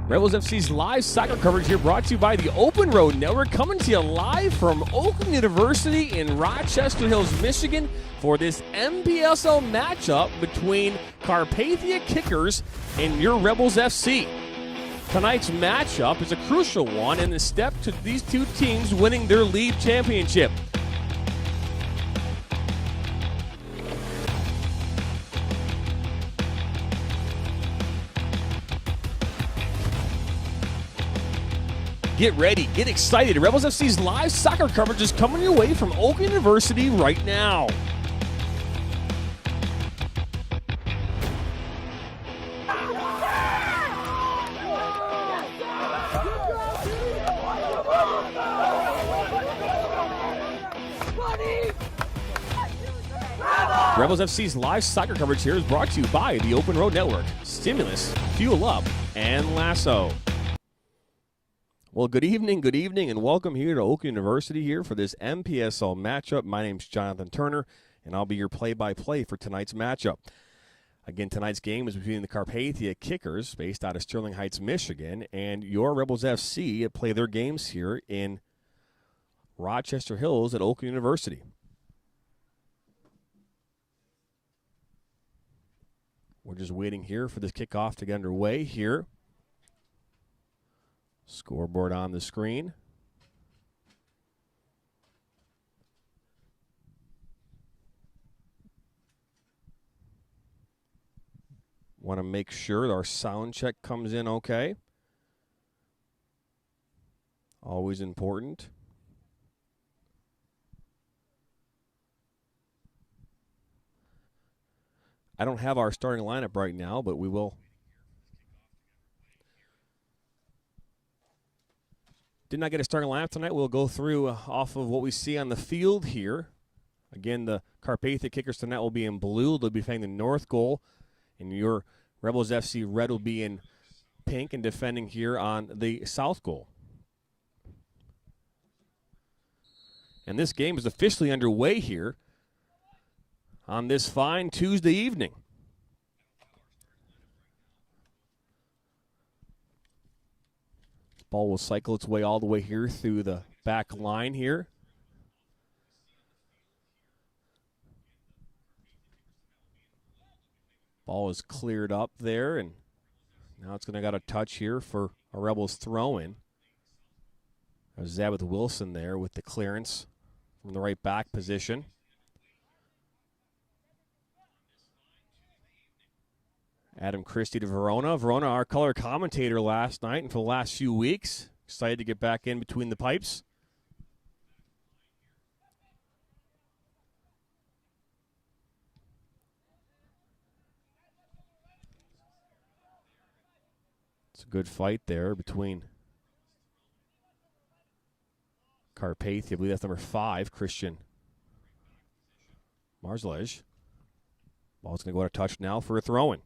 Rebels FC's live soccer coverage here brought to you by the Open Road Network, coming to you live from Oakland University in Rochester Hills, Michigan for this MPSL matchup between Carpathia Kickers and your Rebels FC. Tonight's matchup is a crucial one and a step to these two teams winning their league championship. Get ready, get excited. Rebels FC's live soccer coverage is coming your way from Oakland University right now. Rebels FC's live soccer coverage here is brought to you by the Open Road Network, Stimulus, Fuel Up, and Lasso. Well, good evening, and welcome here to Oakland University here for this MPSL matchup. My name's Jonathan Turner, and I'll be your play-by-play for tonight's matchup. Again, tonight's game is between the Carpathia Kickers, based out of Sterling Heights, Michigan, and your Rebels FC play their games here in Rochester Hills at Oakland University. We're just waiting here for this kickoff to get underway here. Scoreboard on the screen. Want to make sure our sound check comes in okay. Always important. I don't have our starting lineup right now, but we will. Did not get a starting lineup tonight. We'll go through off of what we see on the field here. Again, the Carpathia Kickers tonight will be in blue. They'll be defending the north goal. And your Rebels FC red will be in pink and defending here on the south goal. And this game is officially underway here on this fine Tuesday evening. Ball will cycle its way all the way here through the back line here. Ball is cleared up there, and now it's going to got a touch here for a Rebels throw-in. There's Zabeth Wilson there with the clearance from the right back position. Adam Christie to Verona. Verona, our color commentator last night and for the last few weeks. Excited to get back in between the pipes. It's a good fight there between Carpathia. I believe that's number 5, Christian Marzlej. Ball's going to go out of touch now for a throw-in.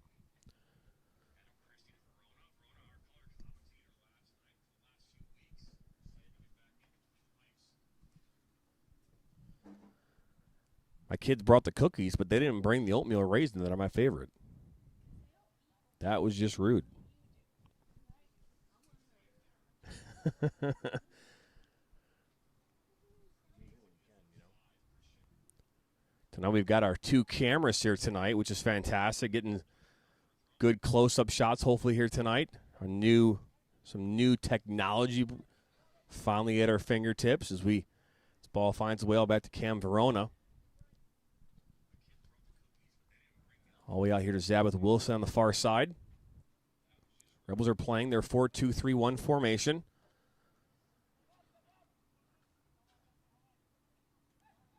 My kids brought the cookies, but they didn't bring the oatmeal raisin that are my favorite. That was just rude. So now we've got our 2 cameras here tonight, which is fantastic. Getting good close-up shots hopefully here tonight. Some new technology finally at our fingertips as this ball finds its way all back to Cam Verona. All the way out here to Zabeth Wilson on the far side. Rebels are playing their 4-2-3-1 formation.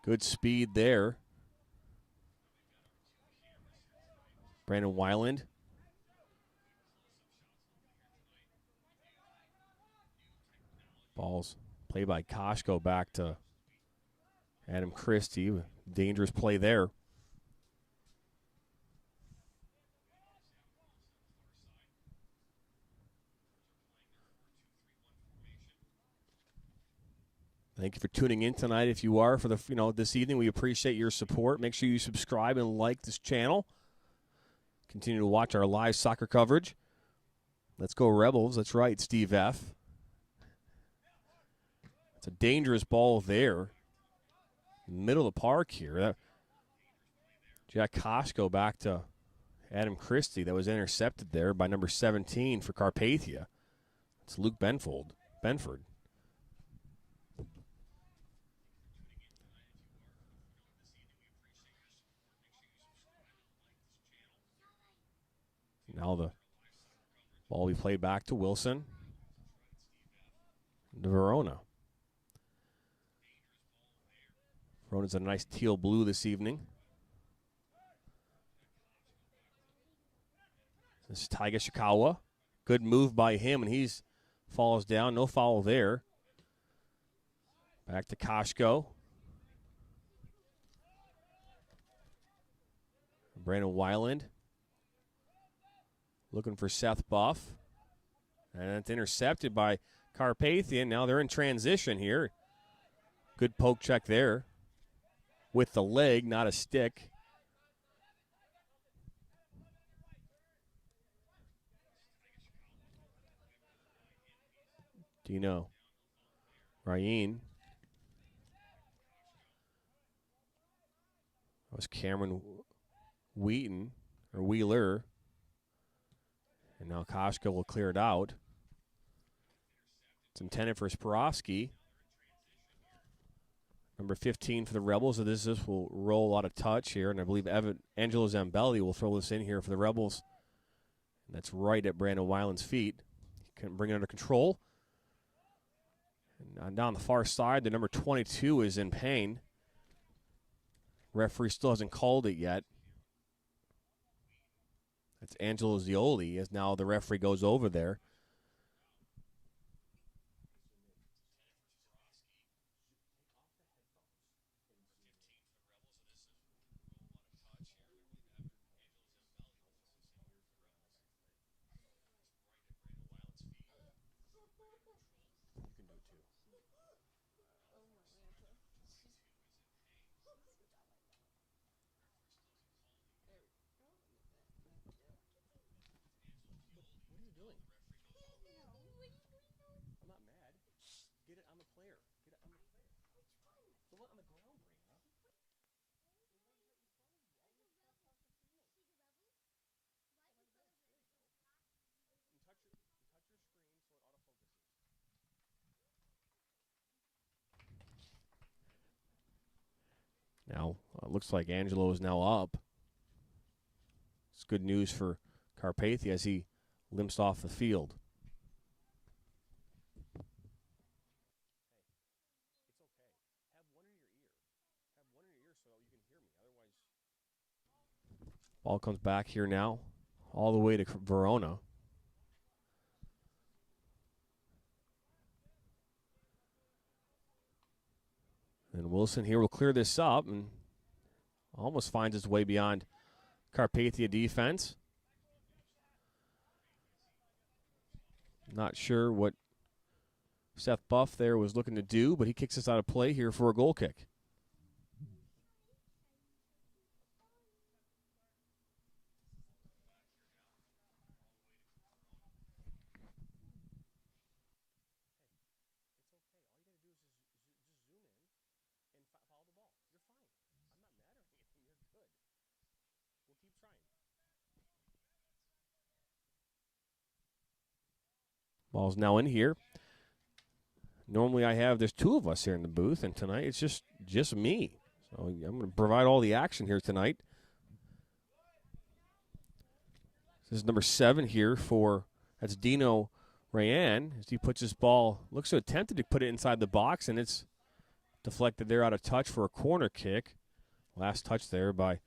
Good speed there. Brandon Weiland. Ball's played by Koshko back to Adam Christie. Dangerous play there. Thank you for tuning in tonight. If you are for this evening, we appreciate your support. Make sure you subscribe and like this channel. Continue to watch our live soccer coverage. Let's go Rebels. That's right, Steve F. It's a dangerous ball there. Middle of the park here. Jack Koshko back to Adam Christie. That was intercepted there by number 17 for Carpathia. It's Luke Benford. Now the ball we played back to Wilson. To Verona. Verona's a nice teal blue this evening. This is Taiga Shikawa. Good move by him, and he's falls down. No foul there. Back to Koshko. Brandon Weiland. Looking for Seth Buff. And it's intercepted by Carpathia. Now they're in transition here. Good poke check there. With the leg, not a stick. Dino Ryan. That was Cameron Wheaton, or Wheeler. And now Koshko will clear it out. It's intended for Sporofsky. Number 15 for the Rebels. So this will roll out of touch here. And I believe Angelo Zambelli will throw this in here for the Rebels. And that's right at Brandon Weiland's feet. He can bring it under control. And down the far side, the number 22 is in pain. Referee still hasn't called it yet. That's Angelo Zioli, as now the referee goes over there. Now, looks like Angelo is now up. It's good news for Carpathia as he limps off the field. Ball comes back here now, all the way to Verona. And Wilson here will clear this up and almost finds his way beyond Carpathia defense. Not sure what Seth Buff there was looking to do, but he kicks us out of play here for a goal kick. Ball's now in here. Normally there's two of us here in the booth, and tonight it's just me. So I'm going to provide all the action here tonight. This is number 7 here that's Dino Rayan, as he puts his ball, looks so tempted to put it inside the box, and it's deflected there out of touch for a corner kick. Last touch there by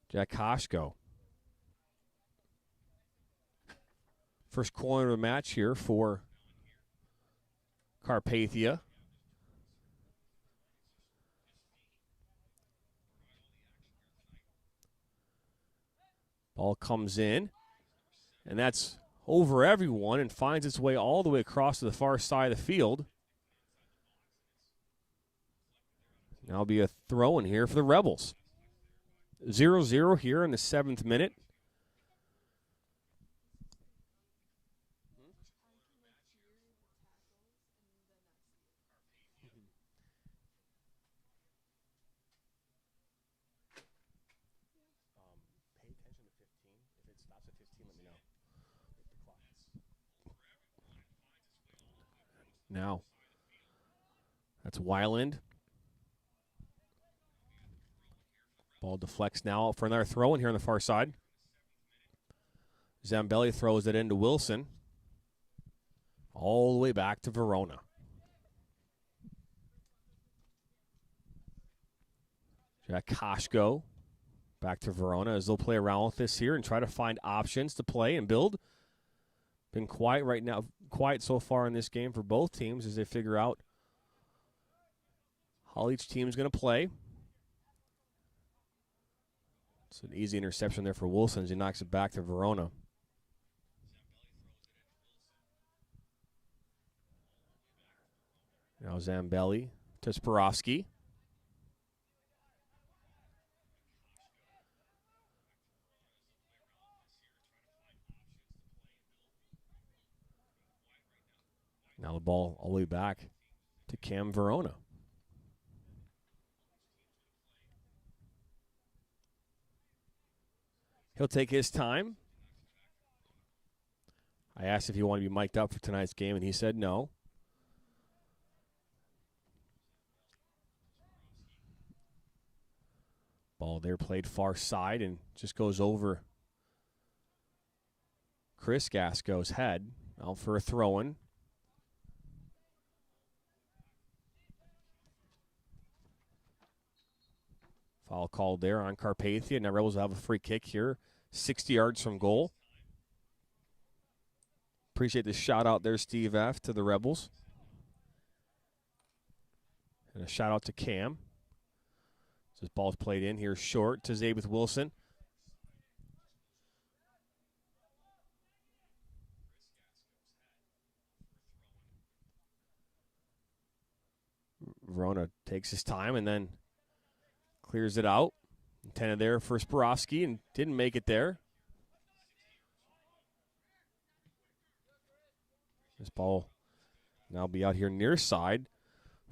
Jack Koshko. First corner of the match here for Carpathia. Ball comes in, and that's over everyone and finds its way all the way across to the far side of the field. Now be a throw in here for the Rebels. 0-0 here in the 7th minute. now. That's Weiland. Ball deflects now for another throw in here on the far side. Zambelli throws it into Wilson. All the way back to Verona. Jack Koshko back to Verona as they'll play around with this here and try to find options to play and build. Been quiet right now, quiet so far in this game for both teams as they figure out how each team is going to play. It's an easy interception there for Wilson as he knocks it back to Verona. Now Zambelli to Sporofsky. Now the ball all the way back to Cam Verona. He'll take his time. I asked if he wanted to be mic'd up for tonight's game, and he said no. Ball there played far side and just goes over Chris Gasco's head. Out for a throw-in. Foul called there on Carpathia. Now Rebels will have a free kick here, 60 yards from goal. Appreciate the shout out there, Steve F., to the Rebels. And a shout out to Cam. This ball's played in here short to Zabeth Wilson. Verona takes his time and then clears it out. Intended there for Sporofsky and didn't make it there. This ball now be out here near side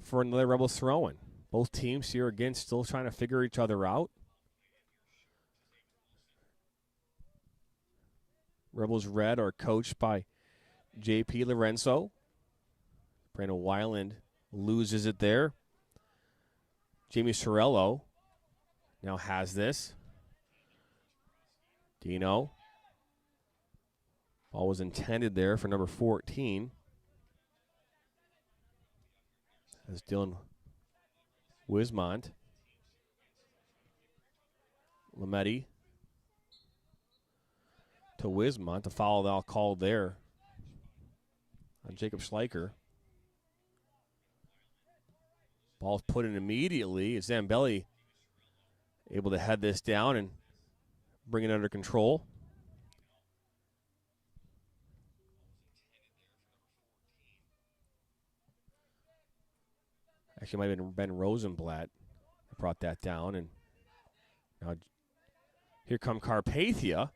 for another Rebels throw-in. Both teams here again still trying to figure each other out. Rebels Red are coached by J.P. Lorenzo. Brandon Weiland loses it there. Jamie Sorello now has this. Dino. Ball was intended there for number 14. As Dylan Wismont. Lametti to Wismont. The foul now called there on Jacob Schleicher. Ball's put in immediately. Zambelli able to head this down and bring it under control. Actually, might have been Ben Rosenblatt that brought that down. And now here come Carpathia.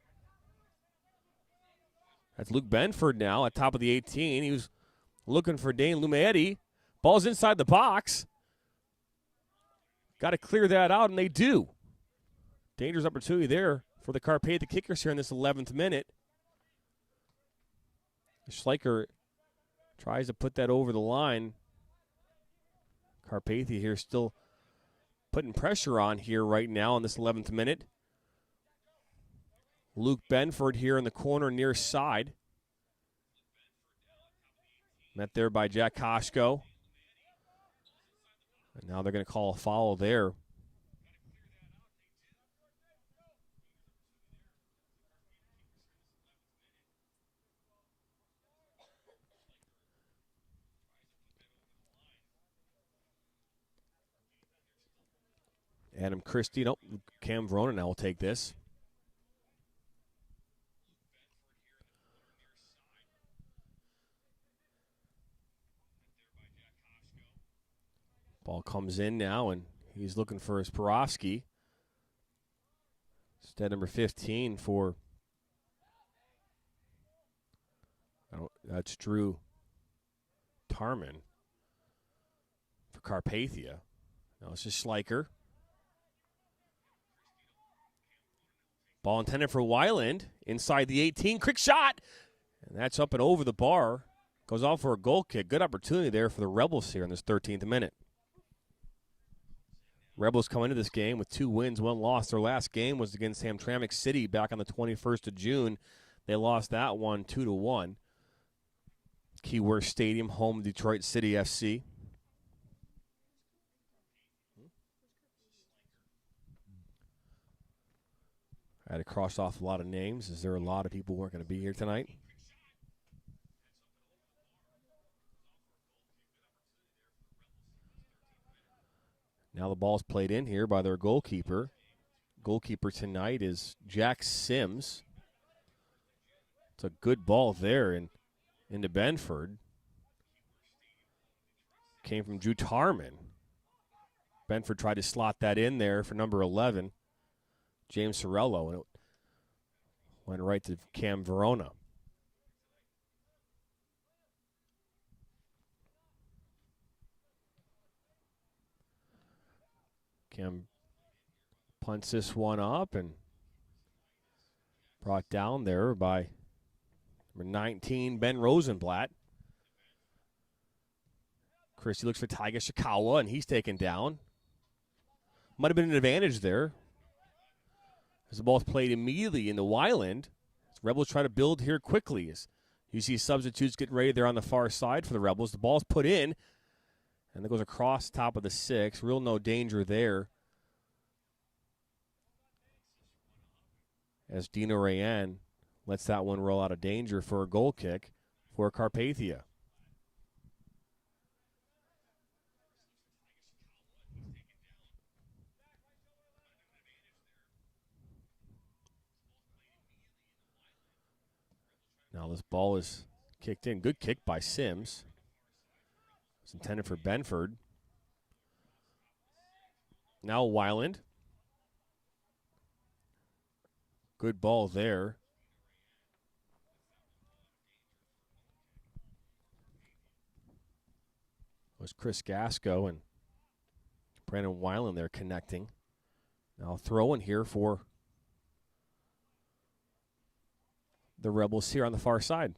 That's Luke Benford now at top of the 18. He was looking for Dane Lumetti. Ball's inside the box. Got to clear that out, and they do. Dangerous opportunity there for the Carpathia Kickers here in this 11th minute. Schleicher tries to put that over the line. Carpathia here still putting pressure on here right now in this 11th minute. Luke Benford here in the corner near side. Met there by Jack Koshko. And now they're going to call a foul there. Adam Christie, nope, Cam Verona now will take this. Ball comes in now, and he's looking for Sporofsky. Instead, number 15 for, that's Drew Tarman for Carpathia. Now it's just Schleicher. Ball intended for Weiland inside the 18. Quick shot. And that's up and over the bar. Goes off for a goal kick. Good opportunity there for the Rebels here in this 13th minute. Rebels come into this game with 2 wins, 1 loss. Their last game was against Hamtramck City back on the 21st of June. They lost that one 2-1. Keyworth Stadium, home of Detroit City FC. I had to cross off a lot of names. Is there a lot of people who weren't going to be here tonight? Now the ball's played in here by their goalkeeper. Goalkeeper tonight is Jack Sims. It's a good ball there into Benford. Came from Drew Tarman. Benford tried to slot that in there for number 11, James Sorello, and it went right to Cam Verona. Cam punts this one up and brought down there by number 19, Ben Rosenblatt. Christie looks for Taiga Shikawa, and he's taken down. Might have been an advantage there, as the ball's played immediately into Weiland. Rebels try to build here quickly. As you see substitutes getting ready there on the far side for the Rebels. The ball's put in, and it goes across top of the 6. Real no danger there, as Dino Rayan lets that one roll out of danger for a goal kick for Carpathia. Now this ball is kicked in. Good kick by Sims. It's intended for Benford. Now Weiland. Good ball there. It was Chris Gasco and Brandon Weiland there connecting. Now throw in here for the Rebels here on the far side.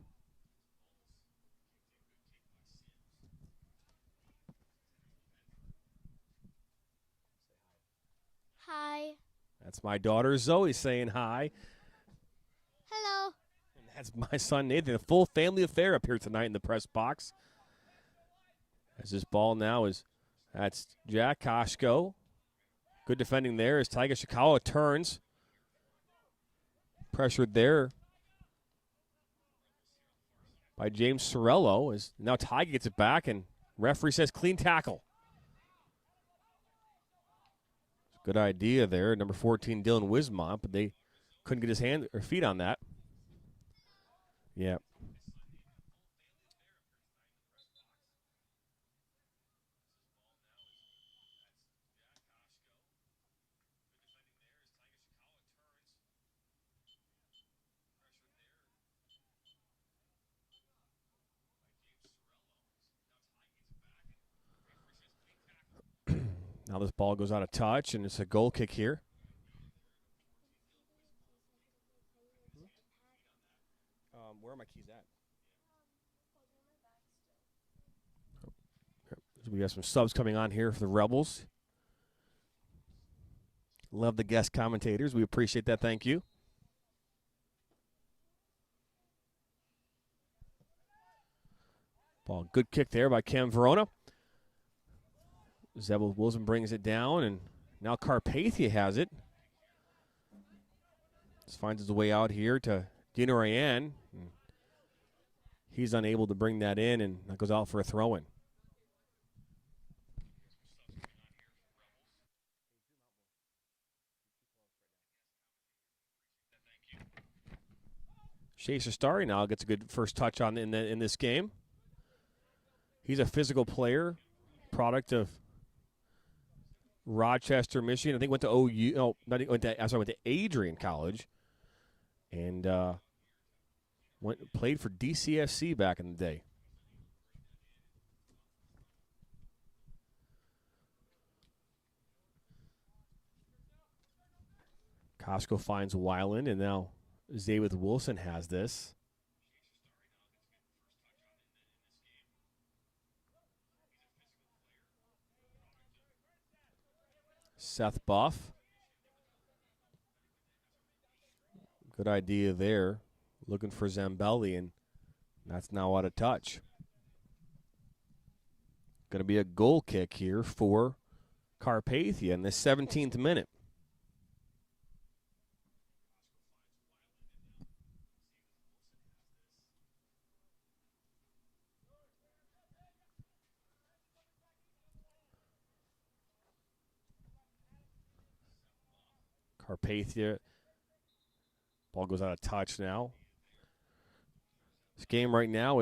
Hi. That's my daughter Zoe saying hi. Hello. And that's my son Nathan. A full family affair up here tonight in the press box. As this ball now that's Jack Koshko. Good defending there as Taiga Shikawa turns. Pressured there by James Sorello. As now Taiga gets it back, and referee says clean tackle. Good idea there. Number 14, Dylan Wismont, but they couldn't get his hand or feet on that. Yeah. Now this ball goes out of touch, and it's a goal kick here. Where are my keys at? We got some subs coming on here for the Rebels. Love the guest commentators. We appreciate that. Thank you. Ball, good kick there by Cam Verona. Zebel Wilson brings it down, and now Carpathia has it. Just finds his way out here to Dino Rayan. He's unable to bring that in, and that goes out for a throw-in. Shaser Starry now gets a good first touch on in this game. He's a physical player, product of Rochester, Michigan. I think went to OU. No, went to Adrian College, and played for DCFC back in the day. Costco finds Weiland, and now Zaywith Wilson has this. Seth Buff. Good idea there. Looking for Zambelli, and that's now out of touch. Going to be a goal kick here for Carpathia in the 17th minute. Carpathia. Ball goes out of touch now. This game right now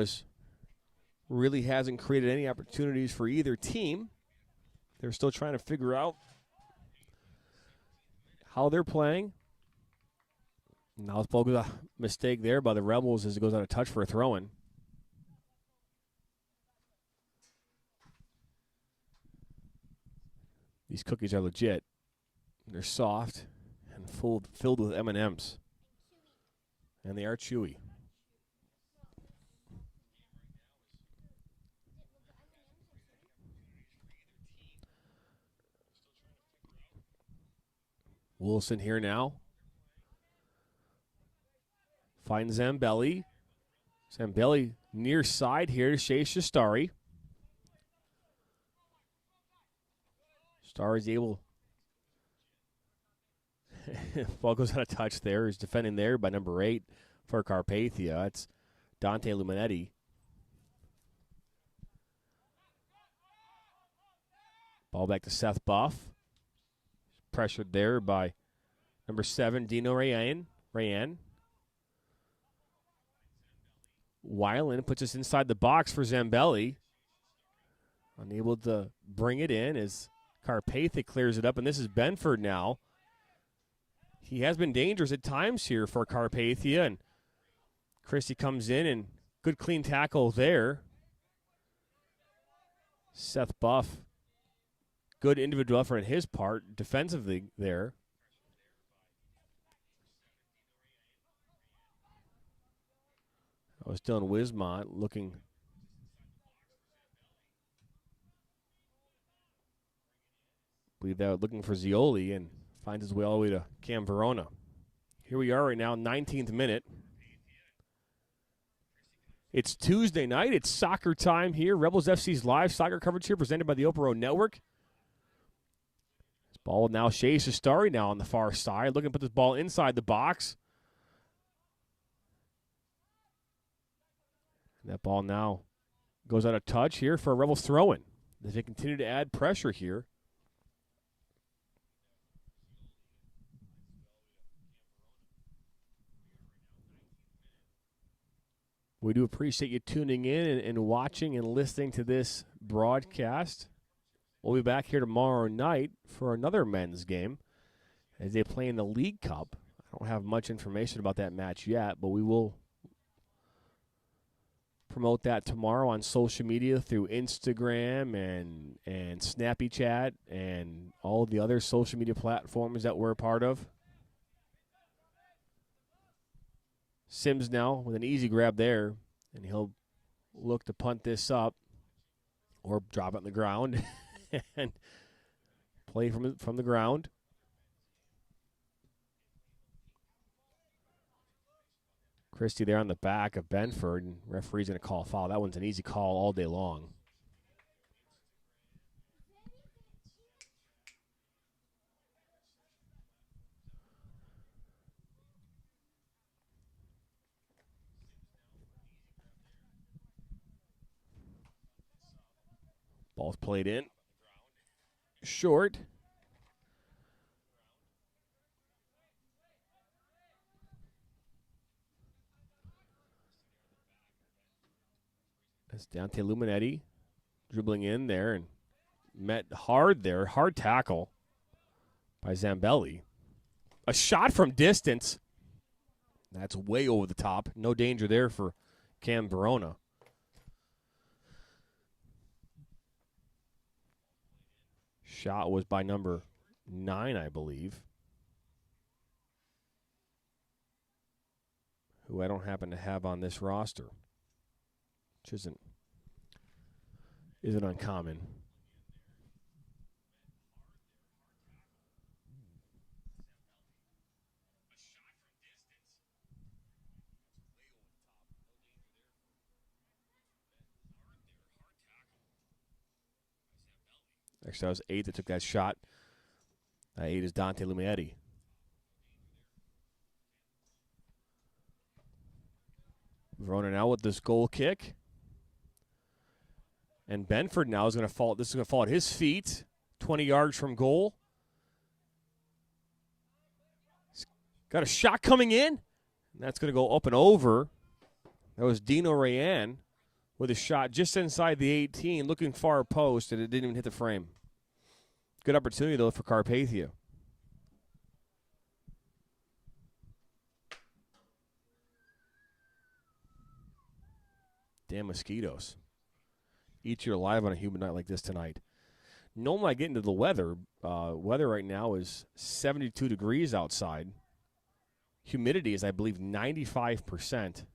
really hasn't created any opportunities for either team. They're still trying to figure out how they're playing. Now this ball goes a mistake there by the Rebels as it goes out of touch for a throw-in. These cookies are legit. They're soft and filled with M&Ms. And they are chewy. Wilson here now. Finds Zambelli. Zambelli near side here to Shea Shastari. Star is able. Ball goes out of touch there. He's defending there by number 8 for Carpathia. It's Dante Luminetti. Ball back to Seth Buff. Pressured there by number 7, Dino Rayan. Weiland puts us inside the box for Zambelli. Unable to bring it in as Carpathia clears it up, and this is Benford now. He has been dangerous at times here for Carpathia, and Christie comes in, and good clean tackle there. Seth Buff, good individual effort on his part defensively there. I was Dylan Wismont looking. I believe that looking for Zioli and finds his way all the way to Cam Verona. Here we are right now, 19th minute. It's Tuesday night. It's soccer time here. Rebels FC's live soccer coverage here presented by the Open Road Network. This ball now Shea Shastari now on the far side. Looking to put this ball inside the box. And that ball now goes out of touch here for a Rebels throw-in as they continue to add pressure here. We do appreciate you tuning in and watching and listening to this broadcast. We'll be back here tomorrow night for another men's game as they play in the League Cup. I don't have much information about that match yet, but we will promote that tomorrow on social media through Instagram and Snappy Chat and all the other social media platforms that we're a part of. Sims now with an easy grab there, and he'll look to punt this up or drop it on the ground and play from the ground. Christie there on the back of Benford, and referee's going to call a foul. That one's an easy call all day long. Ball's played in. Short. That's Dante Luminetti dribbling in there and met hard there. Hard tackle by Zambelli. A shot from distance. That's way over the top. No danger there for Cam Verona. Shot was by number 9, I believe, who I don't happen to have on this roster, which isn't uncommon. Actually, that was 8 that took that shot. 8 is Dante Lumietti. Verona now with this goal kick. And Benford now is going to fall. This is going to fall at his feet, 20 yards from goal. He's got a shot coming in. And that's going to go up and over. That was Dino Rayan with a shot just inside the 18, looking far post, and it didn't even hit the frame. Good opportunity, though, for Carpathia. Damn mosquitoes. Eat you alive on a humid night like this tonight. Normally I get into the weather. Weather right now is 72 degrees outside. Humidity is, I believe, 95%.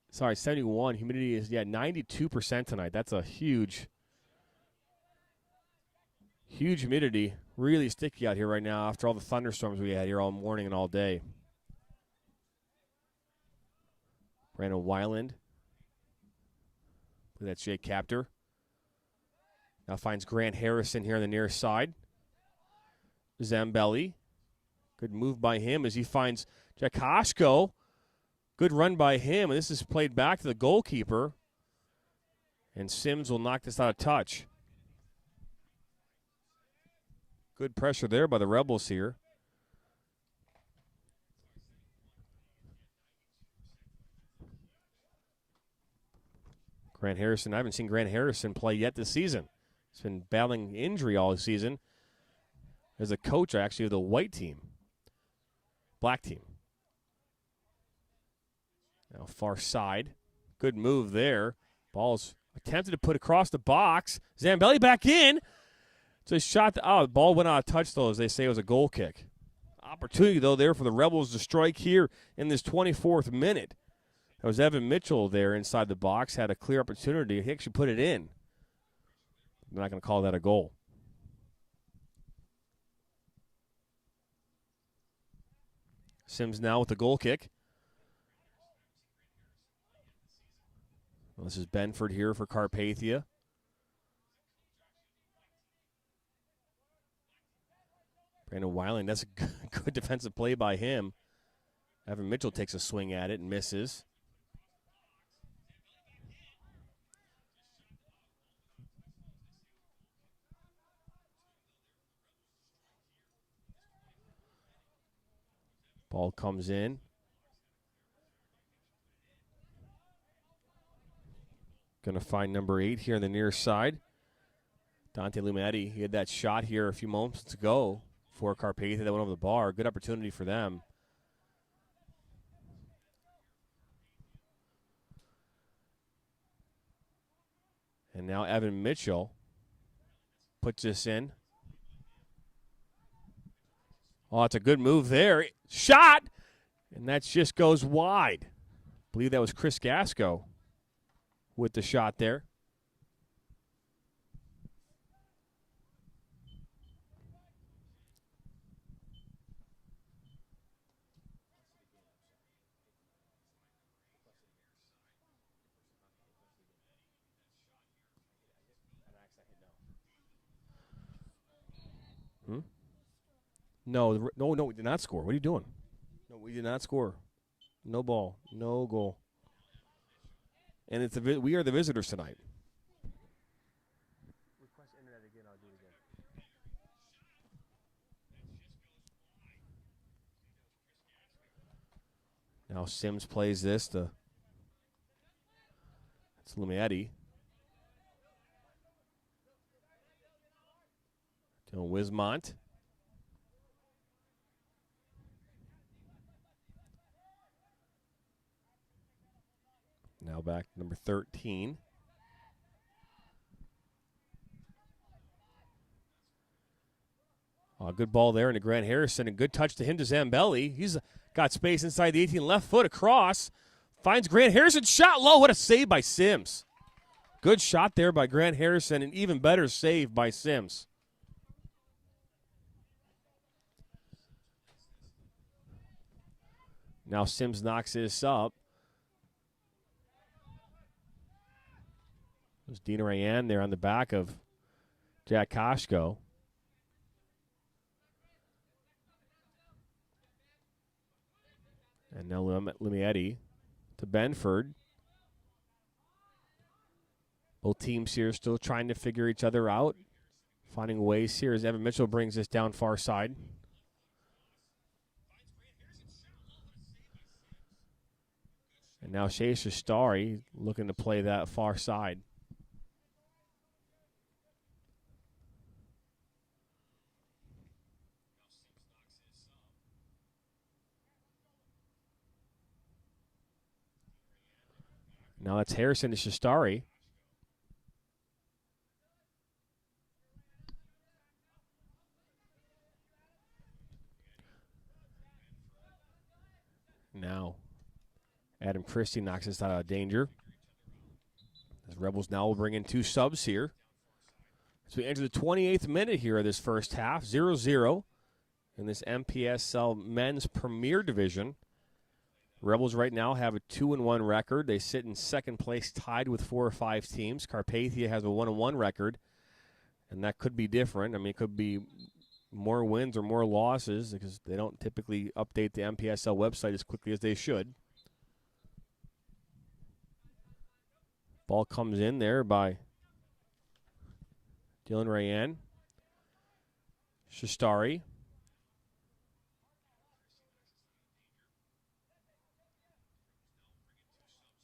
Sorry, 71. Humidity is, 92% tonight. That's a huge humidity. Really sticky out here right now after all the thunderstorms we had here all morning and all day. Brandon Weiland. That's Jake Capter. Now finds Grant Harrison here on the near side. Zambelli. Good move by him as he finds Jakoshko. Good run by him, and this is played back to the goalkeeper. And Sims will knock this out of touch. Good pressure there by the Rebels here. Grant Harrison, I haven't seen Grant Harrison play yet this season. He's been battling injury all season. As a coach, actually, of the white team. Black team. Now far side. Good move there. Ball's attempted to put across the box. Zambelli back in. It's a shot. The ball went out of touch, though, as they say it was a goal kick. Opportunity, though, there for the Rebels to strike here in this 24th minute. That was Evan Mitchell there inside the box. Had a clear opportunity. He actually put it in. They're not going to call that a goal. Sims now with the goal kick. Well, this is Benford here for Carpathia. Brandon Weiland, that's a good defensive play by him. Evan Mitchell takes a swing at it and misses. Ball comes in. Going to find number 8 here on the near side. Dante Lumetti. He had that shot here a few moments ago for Carpathia that went over the bar. Good opportunity for them. And now Evan Mitchell puts this in. Oh, it's a good move there. Shot! And that just goes wide. I believe that was Chris Gasco with the shot there. No, we did not score. What are you doing? No, we did not score. No ball, no goal. And we are the visitors tonight. Request internet again. I'll do it again. Now Sims plays this. It's Lumietti. Dylan Wismont. Now back to number 13. Good ball there into Grant Harrison. And good touch to him to Zambelli. He's got space inside the 18. Left foot across. Finds Grant Harrison. Shot low. What a save by Sims. Good shot there by Grant Harrison. And even better save by Sims. Now Sims knocks this up. Dina Rayan there on the back of Jack Koshko. And now Limietti to Benford. Both teams here still trying to figure each other out. Finding ways here as Evan Mitchell brings this down far side. And now Shea Shastari looking to play that far side. Now that's Harrison to Shastari. Now Adam Christie knocks us out of danger. As Rebels now will bring in 2 subs here. As we enter the 28th minute here of this first half, 0-0 in this MPSL Men's Premier Division. Rebels right now have a 2-1 record. They sit in second place tied with 4 or 5 teams. Carpathia has a 1-1 record, and that could be different. I mean, it could be more wins or more losses because they don't typically update the MPSL website as quickly as they should. Ball comes in there by Dylan Rayan. Shastari.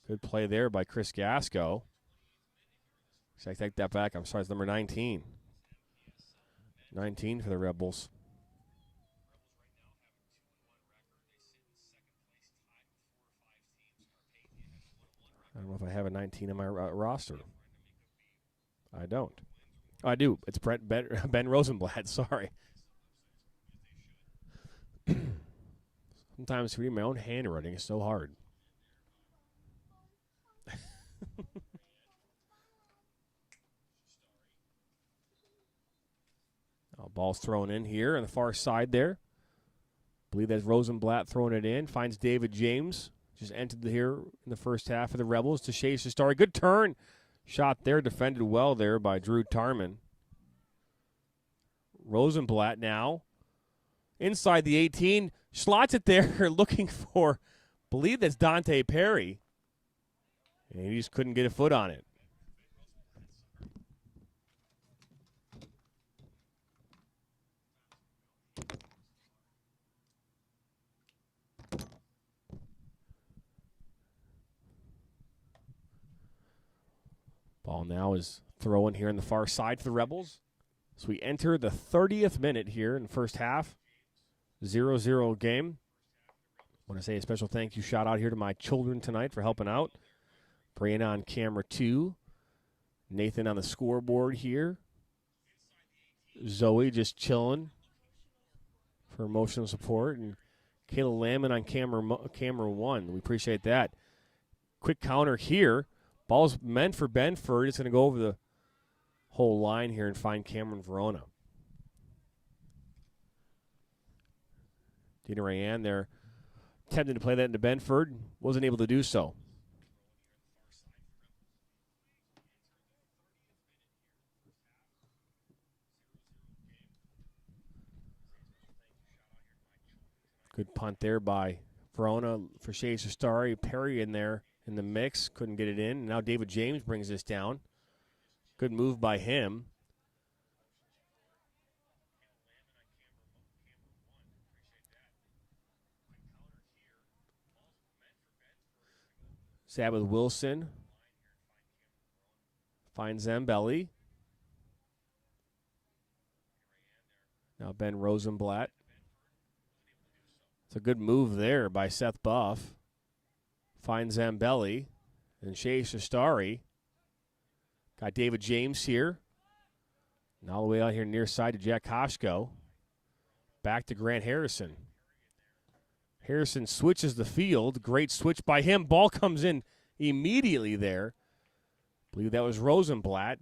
Good play there by Chris Gasco. I take that back. I'm sorry, it's number 19. 19 for the Rebels. I don't know if I have a 19 in my roster. I don't. Oh, I do. It's Ben Rosenblatt. Sorry. Sometimes reading my own handwriting is so hard. Ball's thrown in here on the far side there. I believe that's Rosenblatt throwing it in. Finds David James. Just entered here in the first half of the Rebels to Shea Shastari. Good turn. Shot there. Defended well there by Drew Tarman. Rosenblatt now inside the 18. Slots it there looking for, I believe that's Dante Perry. And he just couldn't get a foot on it. Ball now is throwing here on the far side for the Rebels. So we enter the 30th minute here in the first half. 0-0 game. I want to say a special thank you shout out here to my children tonight for helping out. Brianna on camera 2. Nathan on the scoreboard here. Zoe just chilling for emotional support. And Kayla Lamon on camera 1. We appreciate that. Quick counter here. Ball's meant for Benford. It's going to go over the whole line here and find Cameron Verona. Dina Rayan there attempted to play that into Benford. Wasn't able to do so. Good punt there by Verona for Shea Shastari. Perry in there in the mix. Couldn't get it in. Now David James brings this down. Good move by him. Sabbath Wilson finds Zambelli. Now Ben Rosenblatt. It's a good move there by Seth Buff. Finds Zambelli. And Shea Shastari. Got David James here. And all the way out here near side to Jack Koshko. Back to Grant Harrison. Harrison switches the field. Great switch by him. Ball comes in immediately there. I believe that was Rosenblatt.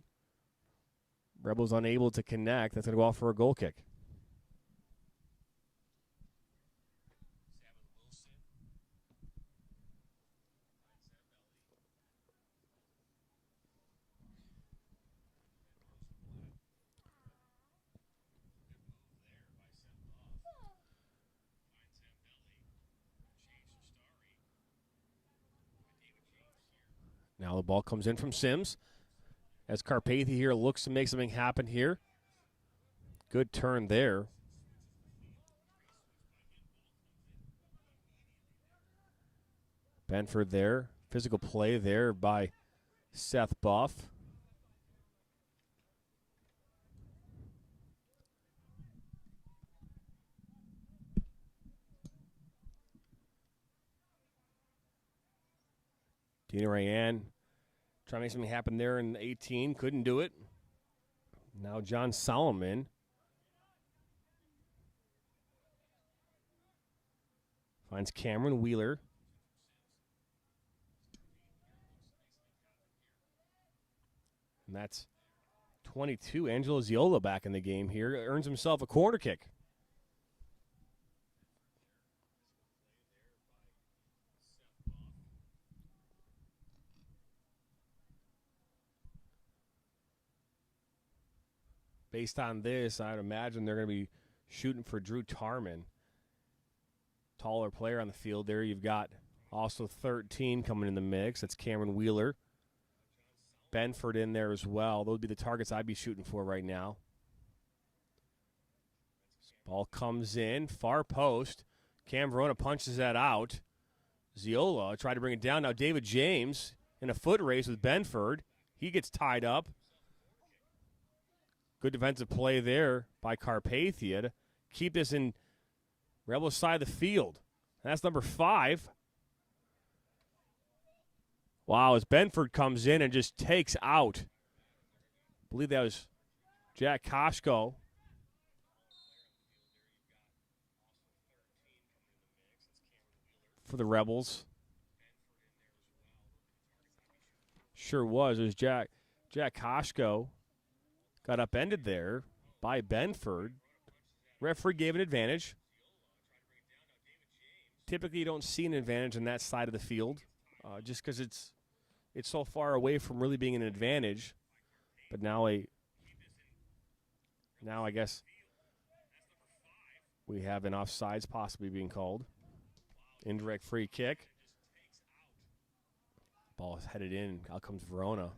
Rebels unable to connect. That's going to go off for a goal kick. Now the ball comes in from Sims as Carpathia here looks to make something happen here. Good turn there. Benford there. Physical play there by Seth Buff. Dina Rayanne trying to make something happen there in 18. Couldn't do it. Now John Solomon finds Cameron Wheeler. And that's 22. Angelo Ziola back in the game here. Earns himself a corner kick. Based on this, I'd imagine they're going to be shooting for Drew Tarman. Taller player on the field there. You've got also 13 coming in the mix. That's Cameron Wheeler. Benford in there as well. Those would be the targets I'd be shooting for right now. Ball comes in. Far post. Cam Verona punches that out. Ziola tried to bring it down. Now David James in a foot race with Benford. He gets tied up. Good defensive play there by Carpathia to keep this in Rebels' side of the field. And that's number 5. Wow, as Benford comes in and just takes out. I believe that was Jack Koshko. For the Rebels. Sure was. It was Jack Koshko. Got upended there by Benford. Referee gave an advantage. Typically, you don't see an advantage on that side of the field, just because it's so far away from really being an advantage. But now I guess we have an offsides possibly being called. Indirect free kick. Ball is headed in. Out comes Verona.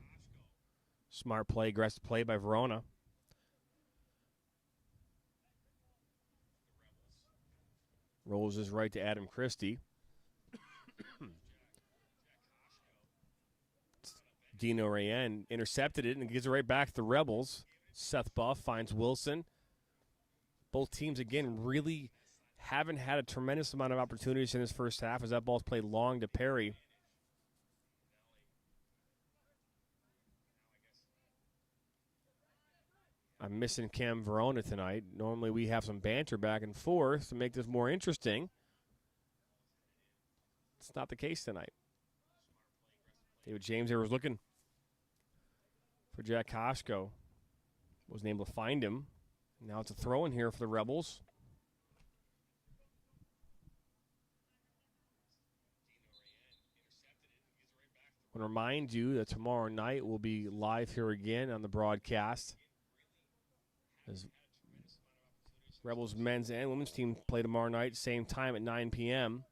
Smart play, aggressive play by Verona. Rolls his right to Adam Christie. Dino Rayan intercepted it and gives it right back to the Rebels. Seth Buff finds Wilson. Both teams, again, really haven't had a tremendous amount of opportunities in this first half as that ball's played long to Perry. I'm missing Cam Verona tonight. Normally we have some banter back and forth to make this more interesting. It's not the case tonight. David James there was looking for Jack Koshko. Wasn't able to find him. Now it's a throw in here for the Rebels. I want to remind you that tomorrow night we'll be live here again on the broadcast. As Rebels men's and women's team play tomorrow night, same time at 9 p.m.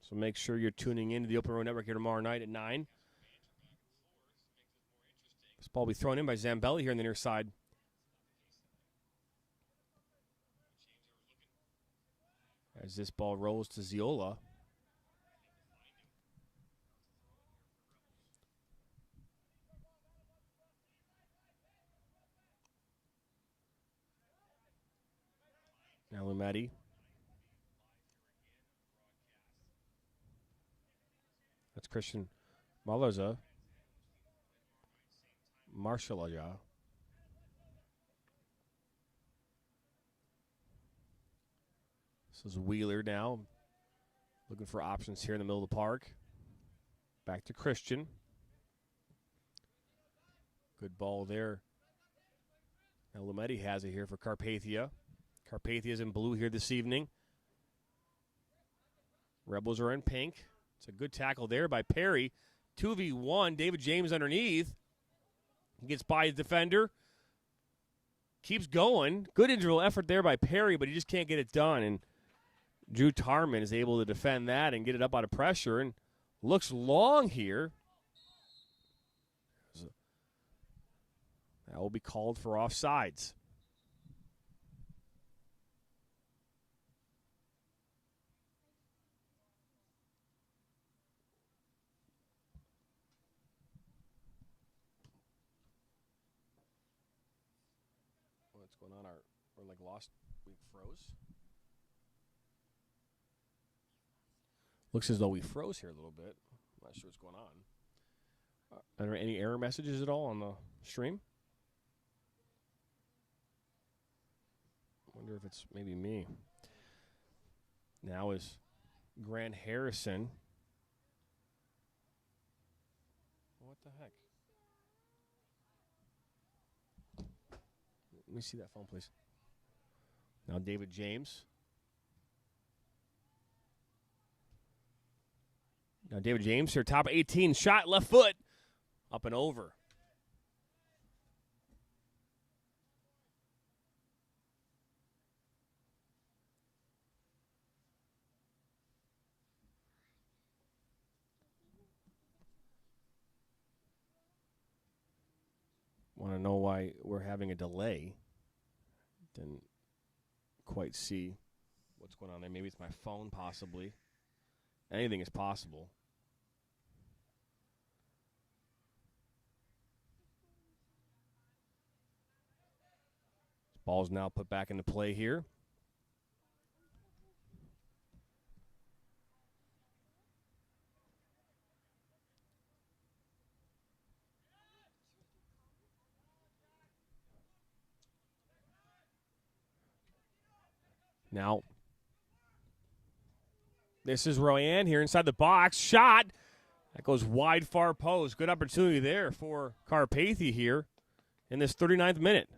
So make sure you're tuning in to the Open Road Network here tomorrow night at 9. This ball will be thrown in by Zambelli here on the near side. As this ball rolls to Ziola. Now Lumetti. That's Christian Malaza. Marshalaja. This is Wheeler now. Looking for options here in the middle of the park. Back to Christian. Good ball there. Now Lumetti has it here for Carpathia. Carpathia's in blue here this evening. Rebels are in pink. It's a good tackle there by Perry. 2v1. David James underneath. He gets by his defender. Keeps going. Good individual effort there by Perry, but he just can't get it done. And Drew Tarman is able to defend that and get it up out of pressure and looks long here. That will be called for offsides. What's going on? We're like lost. We froze. Looks as though we froze here a little bit. I'm not sure what's going on. Are there any error messages at all on the stream? I wonder if it's maybe me. Now is Grant Harrison. What the heck? Let me see that phone, please. Now David James. Now David James here, top 18, shot, left foot, up and over. Want to know why we're having a delay? Didn't quite see what's going on there. Maybe it's my phone, possibly. Anything is possible. Ball's now put back into play here. Now, this is Royan here inside the box. Shot. That goes wide, far post. Good opportunity there for Carpathia here in this 39th minute.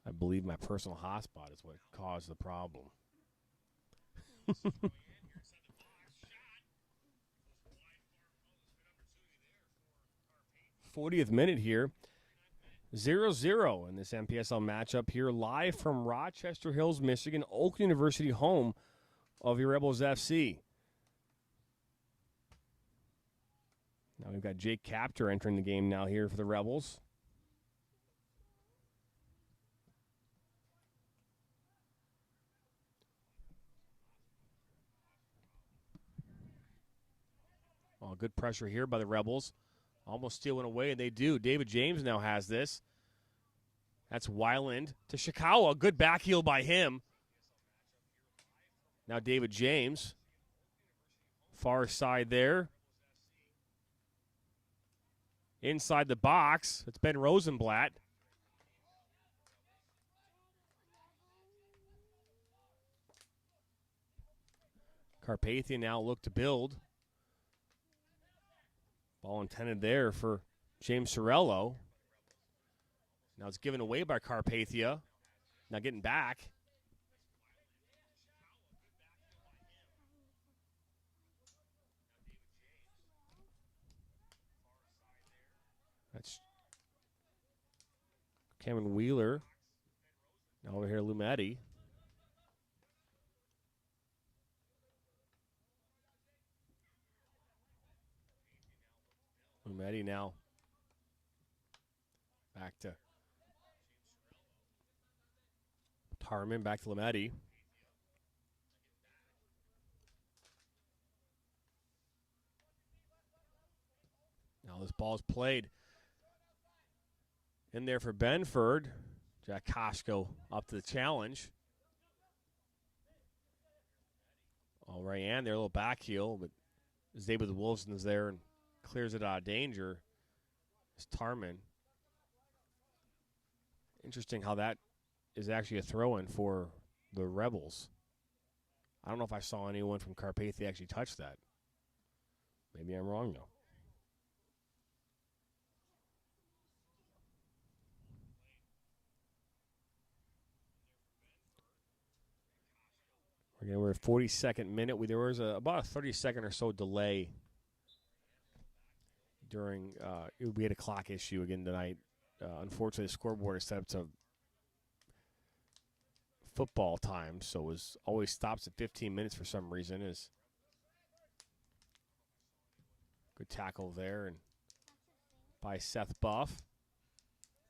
I believe my personal hotspot is what caused the problem. 40th minute here. 0-0 in this MPSL matchup here, live from Rochester Hills, Michigan, Oakland University, home of your Rebels FC. Now we've got Jake Capter entering the game now here for the Rebels. Oh, good pressure here by the Rebels. Almost stealing away, and they do. David James now has this. That's Weiland to Shikawa. Good back heel by him. Now David James. Far side there. Inside the box, it's Ben Rosenblatt. Carpathia now look to build. Ball intended there for James Sorello. Now it's given away by Carpathia. Now getting back. That's Cameron Wheeler. Now over here, Lumetti. Lumetti now back to Tarman, back to Lumetti. Now this ball's played in there for Benford. Jack Koshko up to the challenge. Oh, Rayanne there, a little back heel, but David Wilson's there and clears it out of danger. It's Tarman. Interesting how that is actually a throw-in for the Rebels. I don't know if I saw anyone from Carpathia actually touch that. Maybe I'm wrong, though. Again, we're at 42nd minute. There was about a 30-second or so delay during we had a clock issue again tonight. Unfortunately, the scoreboard is set up to football time, so it was always stops at 15 minutes for some reason. Is good tackle there and by Seth Buff.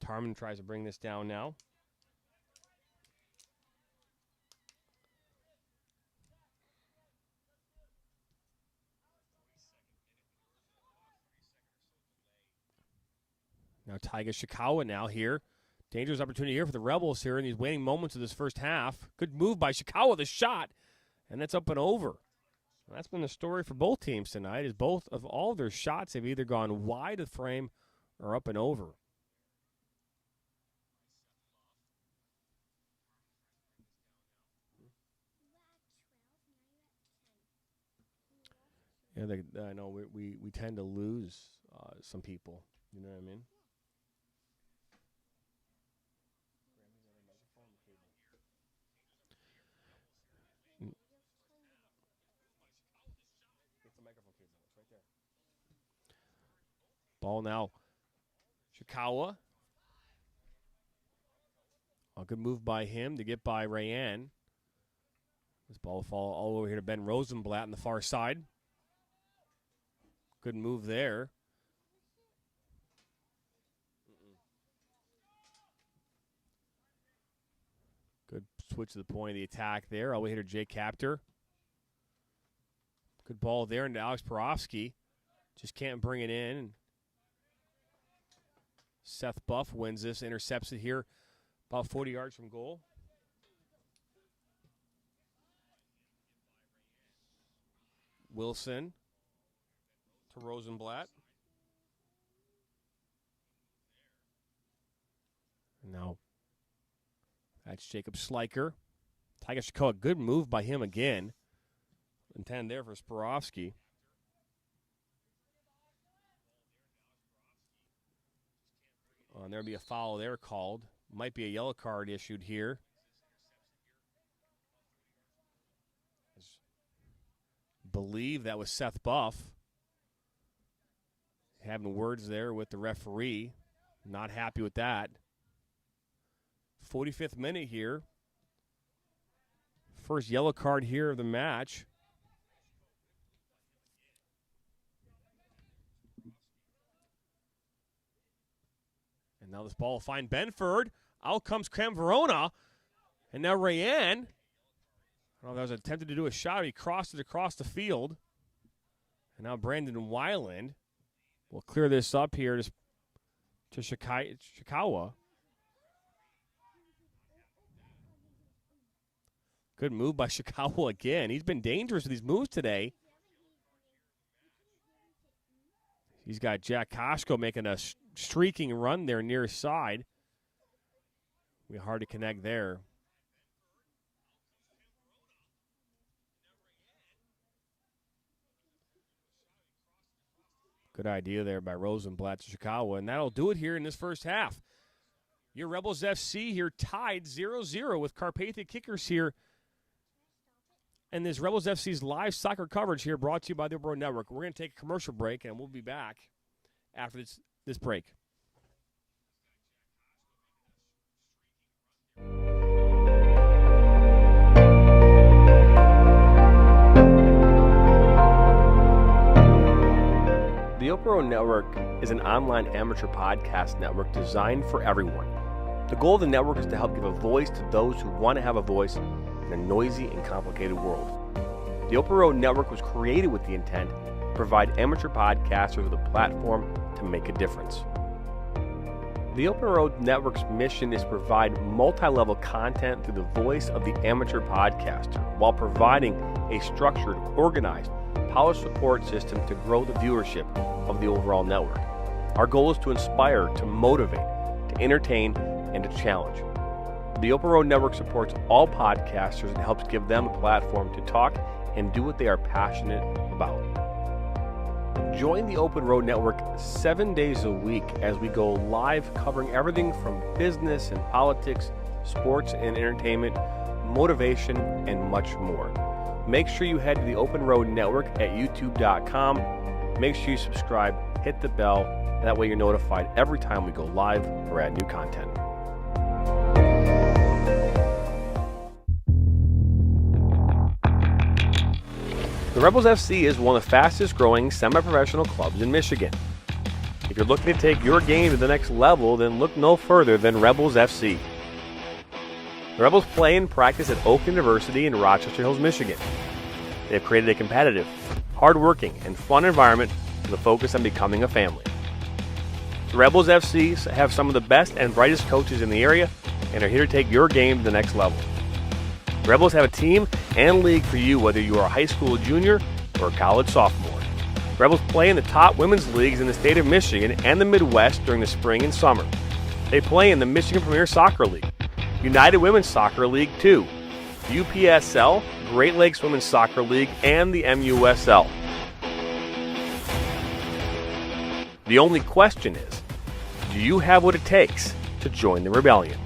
Tarman tries to bring this down now. Now Taiga Shikawa now here. Dangerous opportunity here for the Rebels here in these waning moments of this first half. Good move by Shikawa, the shot, and that's up and over. That's been the story for both teams tonight, is both of all of their shots have either gone wide of the frame or up and over. Yeah, I know we tend to lose some people. You know what I mean? Ball now. Shikawa. A good move by him to get by Rayanne. This ball will fall all over here to Ben Rosenblatt on the far side. Good move there. Good switch to the point of the attack there. All the way here to Jay Capter. Good ball there into Alex Porofsky. Just can't bring it in. Seth Buff wins this, intercepts it here about 40 yards from goal. Wilson to Rosenblatt. And now that's Jacob Schleicher. Taiga Shikawa, good move by him again. Intended there for Sporofsky. And there'll be a foul there called. Might be a yellow card issued here. Believe that was Seth Buff. Having words there with the referee. Not happy with that. 45th minute here. First yellow card here of the match. And now this ball will find Benford. Out comes Cam Verona. And now Rayanne. I don't know if that was attempted to do a shot. He crossed it across the field. And now Brandon Weiland will clear this up here to Shikawa. Good move by Shikawa again. He's been dangerous with these moves today. He's got Jack Koshko making a streaking run there near side. Be hard to connect there. Good idea there by Rosenblatt to Shikawa, and that'll do it here in this first half. Your Rebels FC here tied 0-0 with Carpathia Kickers here. And this Rebels FC's live soccer coverage here brought to you by the Open Road Network. We're going to take a commercial break, and we'll be back after this break. The Open Road Network is an online amateur podcast network designed for everyone. The goal of the network is to help give a voice to those who want to have a voice in a noisy and complicated world. The Open Road Network was created with the intent to provide amateur podcasters with a platform to make a difference. The Open Road Network's mission is to provide multi-level content through the voice of the amateur podcaster while providing a structured, organized, polished support system to grow the viewership of the overall network. Our goal is to inspire, to motivate, to entertain, and to challenge. The Open Road Network supports all podcasters and helps give them a platform to talk and do what they are passionate about. Join the Open Road Network 7 days a week as we go live covering everything from business and politics, sports and entertainment, motivation, and much more. Make sure you head to the Open Road Network at youtube.com. Make sure you subscribe, hit the bell, that way you're notified every time we go live or add new content. The Rebels FC is one of the fastest growing semi-professional clubs in Michigan. If you're looking to take your game to the next level, then look no further than Rebels FC. The Rebels play and practice at Oak University in Rochester Hills, Michigan. They have created a competitive, hard-working, and fun environment with a focus on becoming a family. The Rebels FC have some of the best and brightest coaches in the area and are here to take your game to the next level. The Rebels have a team and league for you whether you are a high school junior or a college sophomore. The Rebels play in the top women's leagues in the state of Michigan and the Midwest during the spring and summer. They play in the Michigan Premier Soccer League, United Women's Soccer League 2, UPSL, Great Lakes Women's Soccer League, and the MUSL. The only question is, do you have what it takes to join the rebellion?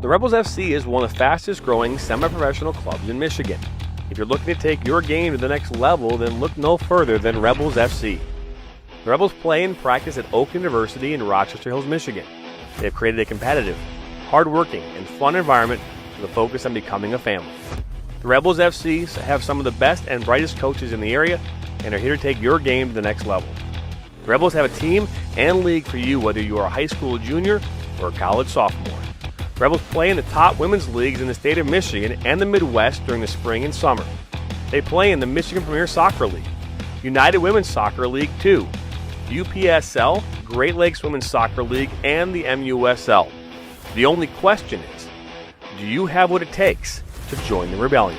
The Rebels FC is one of the fastest growing semi-professional clubs in Michigan. If you're looking to take your game to the next level, then look no further than Rebels FC. The Rebels play and practice at Oak University in Rochester Hills, Michigan. They have created a competitive, hard-working, and fun environment with a focus on becoming a family. The Rebels FC have some of the best and brightest coaches in the area and are here to take your game to the next level. The Rebels have a team and league for you whether you are a high school junior or a college sophomore. The Rebels play in the top women's leagues in the state of Michigan and the Midwest during the spring and summer. They play in the Michigan Premier Soccer League, United Women's Soccer League 2, UPSL, Great Lakes Women's Soccer League, and the MUSL. The only question is, do you have what it takes to join the rebellion?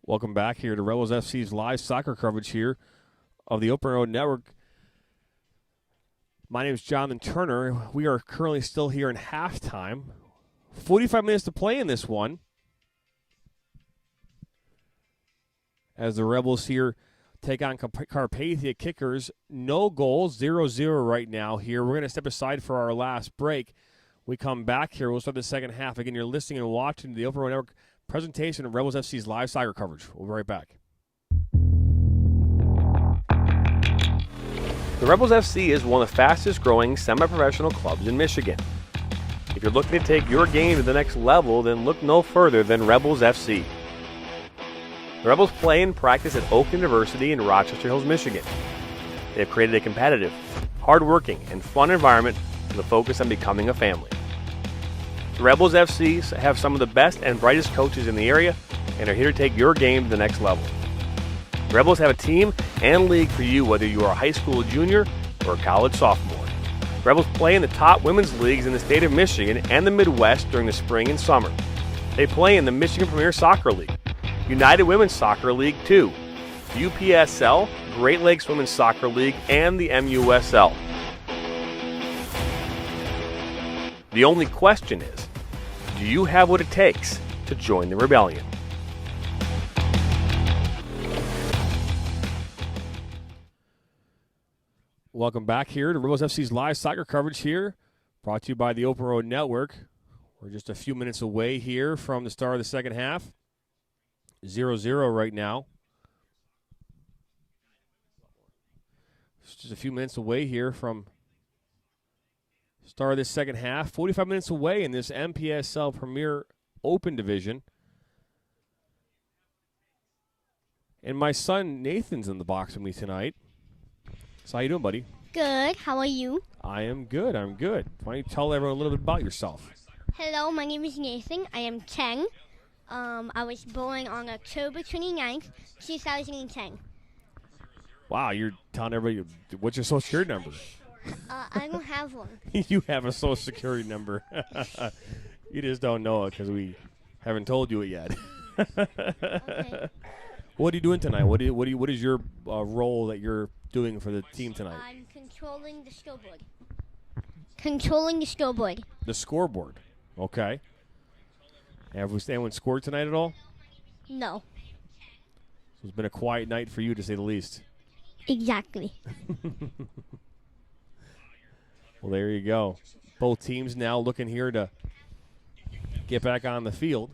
Welcome back here to Rebels FC's live soccer coverage here of the Open Road Network. My name is Jonathan Turner. We are currently still here in halftime. 45 minutes to play in this one. as the Rebels here take on Carpathia Kickers. No goals, 0-0 right now here. We're going to step aside for our last break. We come back here. We'll start the second half. Again, you're listening and watching the Open Road Network presentation of Rebels FC's live soccer coverage. We'll be right back. The Rebels FC is one of the fastest growing semi-professional clubs in Michigan. If you're looking to take your game to the next level, then look no further than Rebels FC. The Rebels play and practice at Oak University in Rochester Hills, Michigan. They have created a competitive, hard-working, and fun environment with a focus on becoming a family. The Rebels FC have some of the best and brightest coaches in the area and are here to take your game to the next level. The Rebels have a team and league for you whether you are a high school junior or a college sophomore. The Rebels play in the top women's leagues in the state of Michigan and the Midwest during the spring and summer. They play in the Michigan Premier Soccer League, United Women's Soccer League 2, UPSL, Great Lakes Women's Soccer League, and the MUSL. The only question is, do you have what it takes to join the rebellion? Welcome back here to Rebels FC's live soccer coverage here, brought to you by the Open Road Network. We're just a few minutes away here from the start of the second half. 0-0 right now. It's just a few minutes away here from start of this second half. 45 minutes away in this MPSL Premier Open Division. And my son Nathan's in the box with me tonight. So how you doing, buddy? Good. How are you? I am good. I'm good. Why don't you tell everyone a little bit about yourself? Hello, my name is Nathan. I am 10. I was born on October 29th, 2010. Wow, you're telling everybody what's your social security number? I don't have one. You have a social security number. You just don't know it because we haven't told you it yet. Okay. What are you doing tonight? What is your role that you're doing for the team tonight? I'm controlling the scoreboard. Controlling the scoreboard. The scoreboard. Okay. Have anyone scored tonight at all? No. So it's been a quiet night for you, to say the least. Exactly. Well, there you go. Both teams now looking here to get back on the field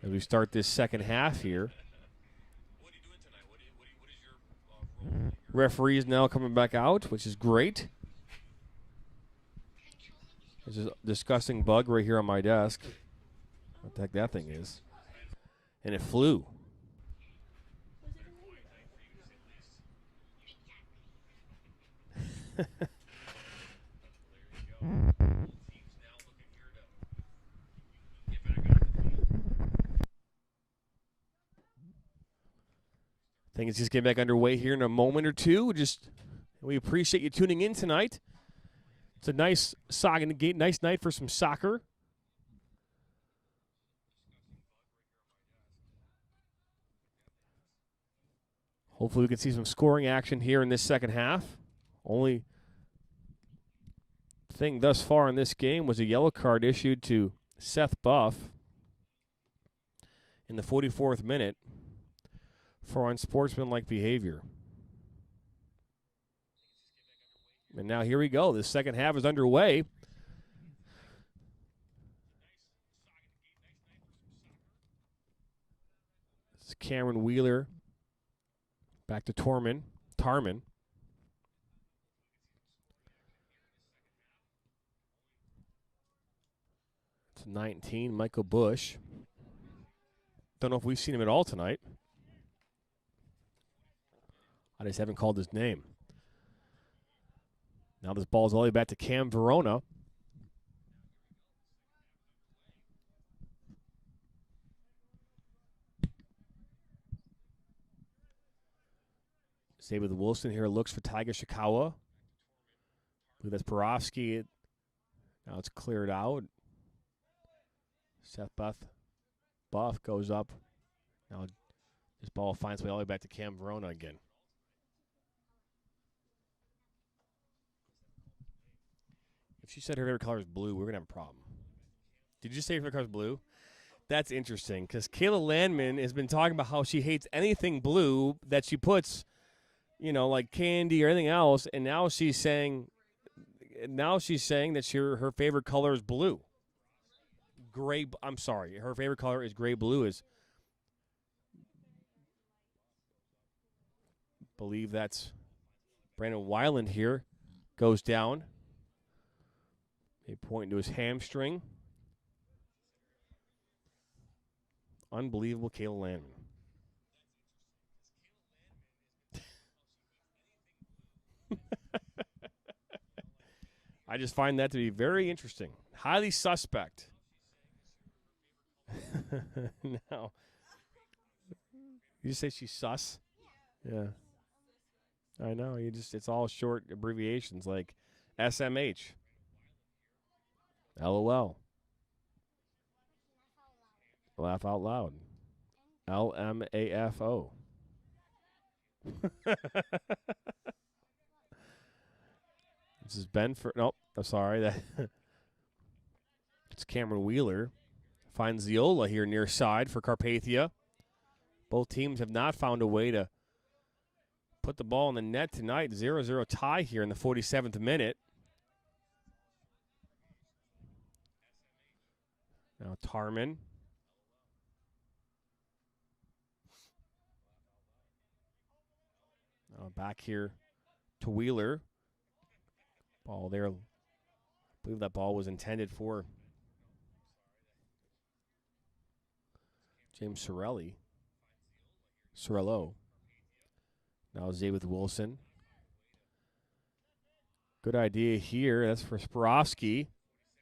as we start this second half here. Referees now coming back out, which is great. There's a disgusting bug right here on my desk. What the heck that thing is. And it flew. Things just get back underway here in a moment or two. We appreciate you tuning in tonight. It's a nice night for some soccer. Hopefully we can see some scoring action here in this second half. Only thing thus far in this game was a yellow card issued to Seth Buff in the 44th minute for unsportsmanlike behavior. And now here we go. The second half is underway. This is Cameron Wheeler. Back to Tarman. It's 19, Michael Bush. Don't know if we've seen him at all tonight. I just haven't called his name. Now this ball's all the way back to Cam Verona. Stay with Wilson here. Looks for Tiger Shikawa. I believe that's Porofsky. Now it's cleared out. Seth Buff goes up. Now this ball finds its way all the way back to Cam Verona again. If she said her favorite color is blue, we're going to have a problem. Did you say your favorite color is blue? That's interesting because Kayla Landman has been talking about how she hates anything blue that she puts, like candy or anything else, and now she's saying that her favorite color is blue. I'm sorry, her favorite color is gray blue. Is believe that's Brandon Weiland here goes down. They point to his hamstring. Unbelievable, Kayla Landman. I just find that to be very interesting. Highly suspect. No. You just say she's sus? Yeah. I know. It's all short abbreviations like SMH. LOL. Laugh out loud. LMAFO. This is Benford. Nope, I'm sorry. It's Cameron Wheeler. Finds Ziola here near side for Carpathia. Both teams have not found a way to put the ball in the net tonight. 0-0 tie here in the 47th minute. Now Tarman. Back here to Wheeler. Ball there. I believe that ball was intended for James Sorello. Now Zay with Wilson. Good idea here. That's for Sporofsky.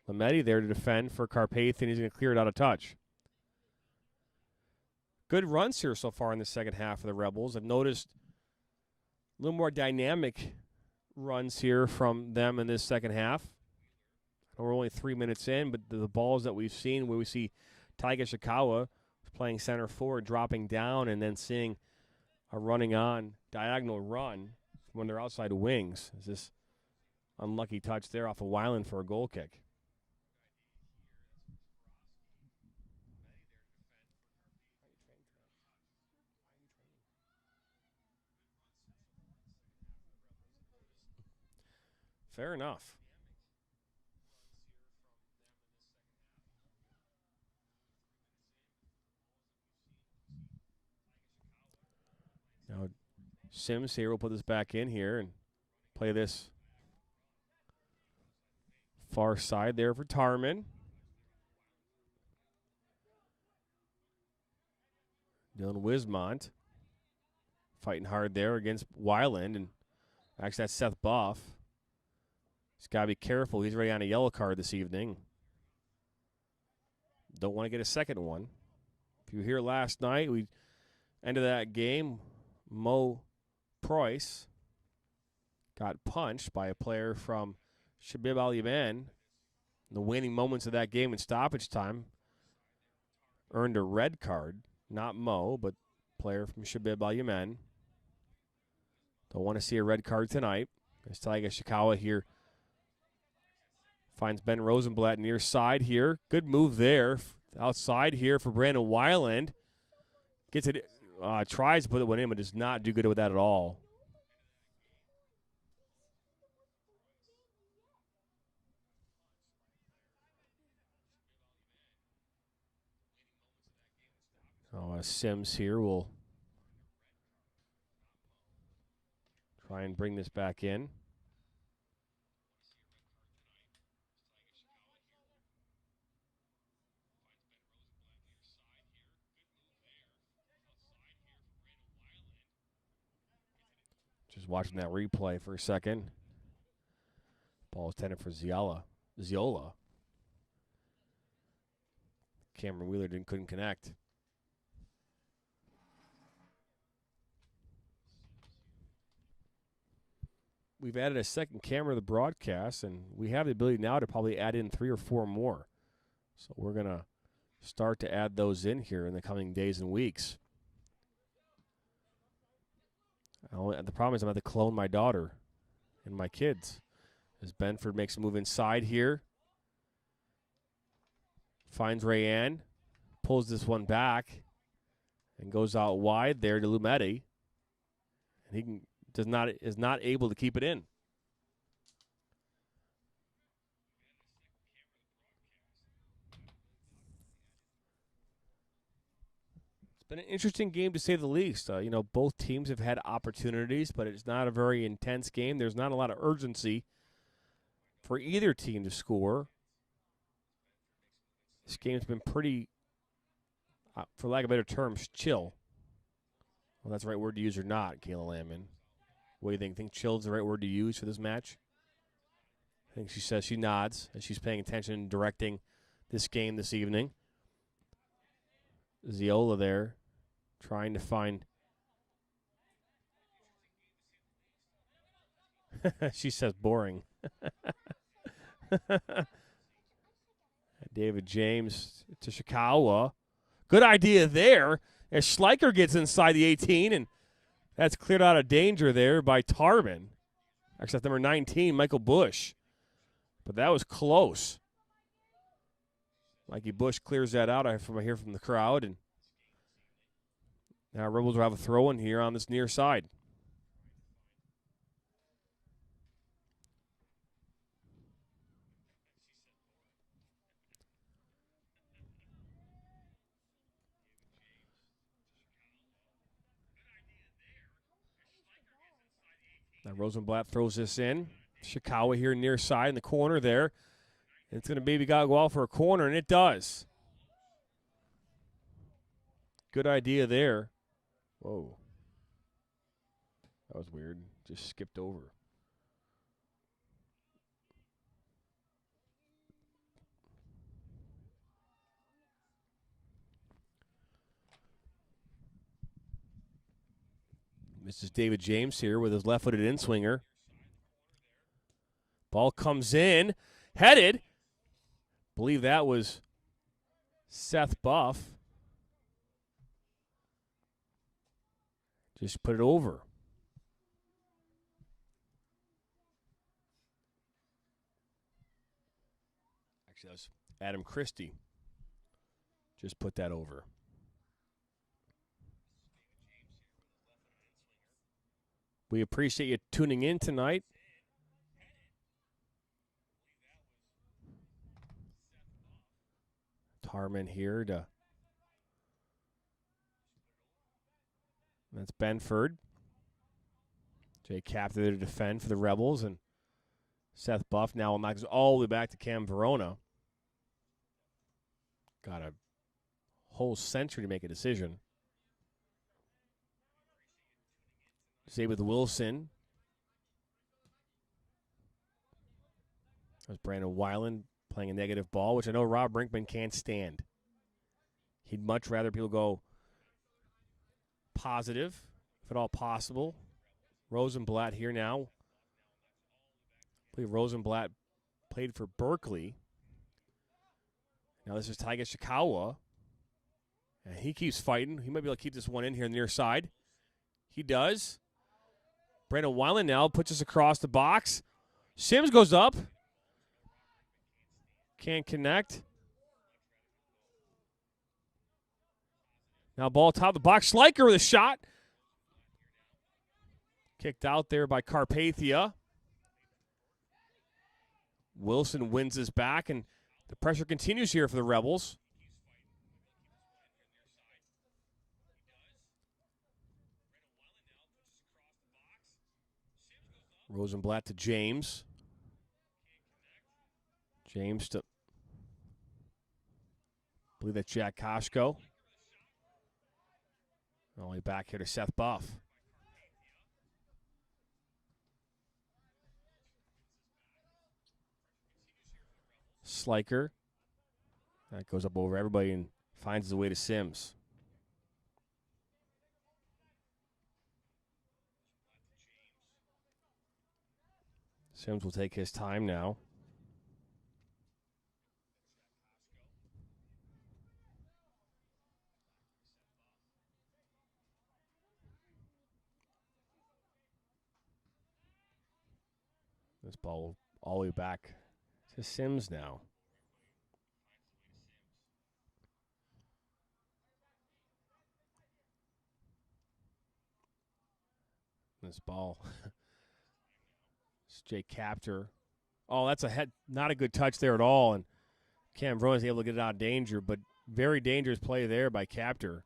Lametti there to defend for Carpathia, and he's going to clear it out of touch. Good runs here so far in the second half of the Rebels. I've noticed a little more dynamic runs here from them in this second half. We're only 3 minutes in, but the balls that we've seen, where we see Taiga Shikawa playing center forward, dropping down, and then seeing a running on diagonal run when they're outside wings. Is this unlucky touch there off of Weiland for a goal kick? Fair enough. Now Sims here will put this back in here and play this far side there for Tarman. Dylan Wismont fighting hard there against Weiland, and actually that's Seth Buff. He's got to be careful. He's already on a yellow card this evening. Don't want to get a second one. If you were here last night, we ended that game. Mo Preuss got punched by a player from Shabib Al-Yaman. The winning moments of that game in stoppage time earned a red card. Not Mo, but player from Shabib Al-Yaman. Don't want to see a red card tonight. As Taiga Shikawa here finds Ben Rosenblatt near side here. Good move there. Outside here for Brandon Weiland. Gets it, tries to put it one in, but does not do good with that at all. Sims here will try and bring this back in. Just watching that replay for a second. Ball is tended for Ziola. Cameron Wheeler couldn't connect. We've added a second camera to the broadcast, and we have the ability now to probably add in 3 or 4 more. So we're going to start to add those in here in the coming days and weeks. The problem is I'm going to have to clone my daughter and my kids. As Benford makes a move inside here. Finds Rayanne. pulls this one back and goes out wide there to Lumetti. And is not able to keep it in. It's been an interesting game to say the least. Both teams have had opportunities, but it's not a very intense game. There's not a lot of urgency for either team to score. This game's been pretty, for lack of better terms, chill. Well, that's the right word to use or not, Kayla Landman. What do you think? Think chill's the right word to use for this match? I think she says she nods as she's paying attention and directing this game this evening. Ziola there trying to find. She says boring. David James to Shikawa. Good idea there as Schleicher gets inside the 18, and that's cleared out of danger there by Tarman. Actually, that's number 19, Michael Bush. But that was close. Mikey Bush clears that out. I hear from the crowd. And now Rebels will have a throw in here on this near side. Now Rosenblatt throws this in. Shikawa here near side in the corner there. And it's going to maybe go out for a corner, and it does. Good idea there. Whoa. That was weird. Just skipped over. This is David James here with his left-footed in-swinger. Ball comes in, headed. Believe that was Seth Buff. Just put it over. Actually, that was Adam Christie. Just put that over. We appreciate you tuning in tonight. Tarman here to. That's Benford. Jay Captain there to defend for the Rebels. And Seth Buff now knocks all the way back to Cam Verona. Got a whole century to make a decision. Stay with Wilson. There's Brandon Weiland playing a negative ball, which I know Rob Brinkman can't stand. He'd much rather people go positive, if at all possible. Rosenblatt here now. I believe Rosenblatt played for Berkeley. Now this is Taiga Shikawa. And he keeps fighting. He might be able to keep this one in here on the near side. He does. Brandon Weiland now puts us across the box. Sims goes up. Can't connect. Now ball top of the box. Schleicher with a shot. Kicked out there by Carpathia. Wilson wins this back, and the pressure continues here for the Rebels. Rosenblatt to James. James to, I believe that's Jack Koshko. All the way back here to Seth Buff. Schleicher. That goes up over everybody and finds his way to Sims. Sims will take his time now. This ball all the way back to Sims now. This ball. It's Jake Capter. Oh, that's a head. Not a good touch there at all. And Cam Brown is able to get it out of danger, but very dangerous play there by Capter.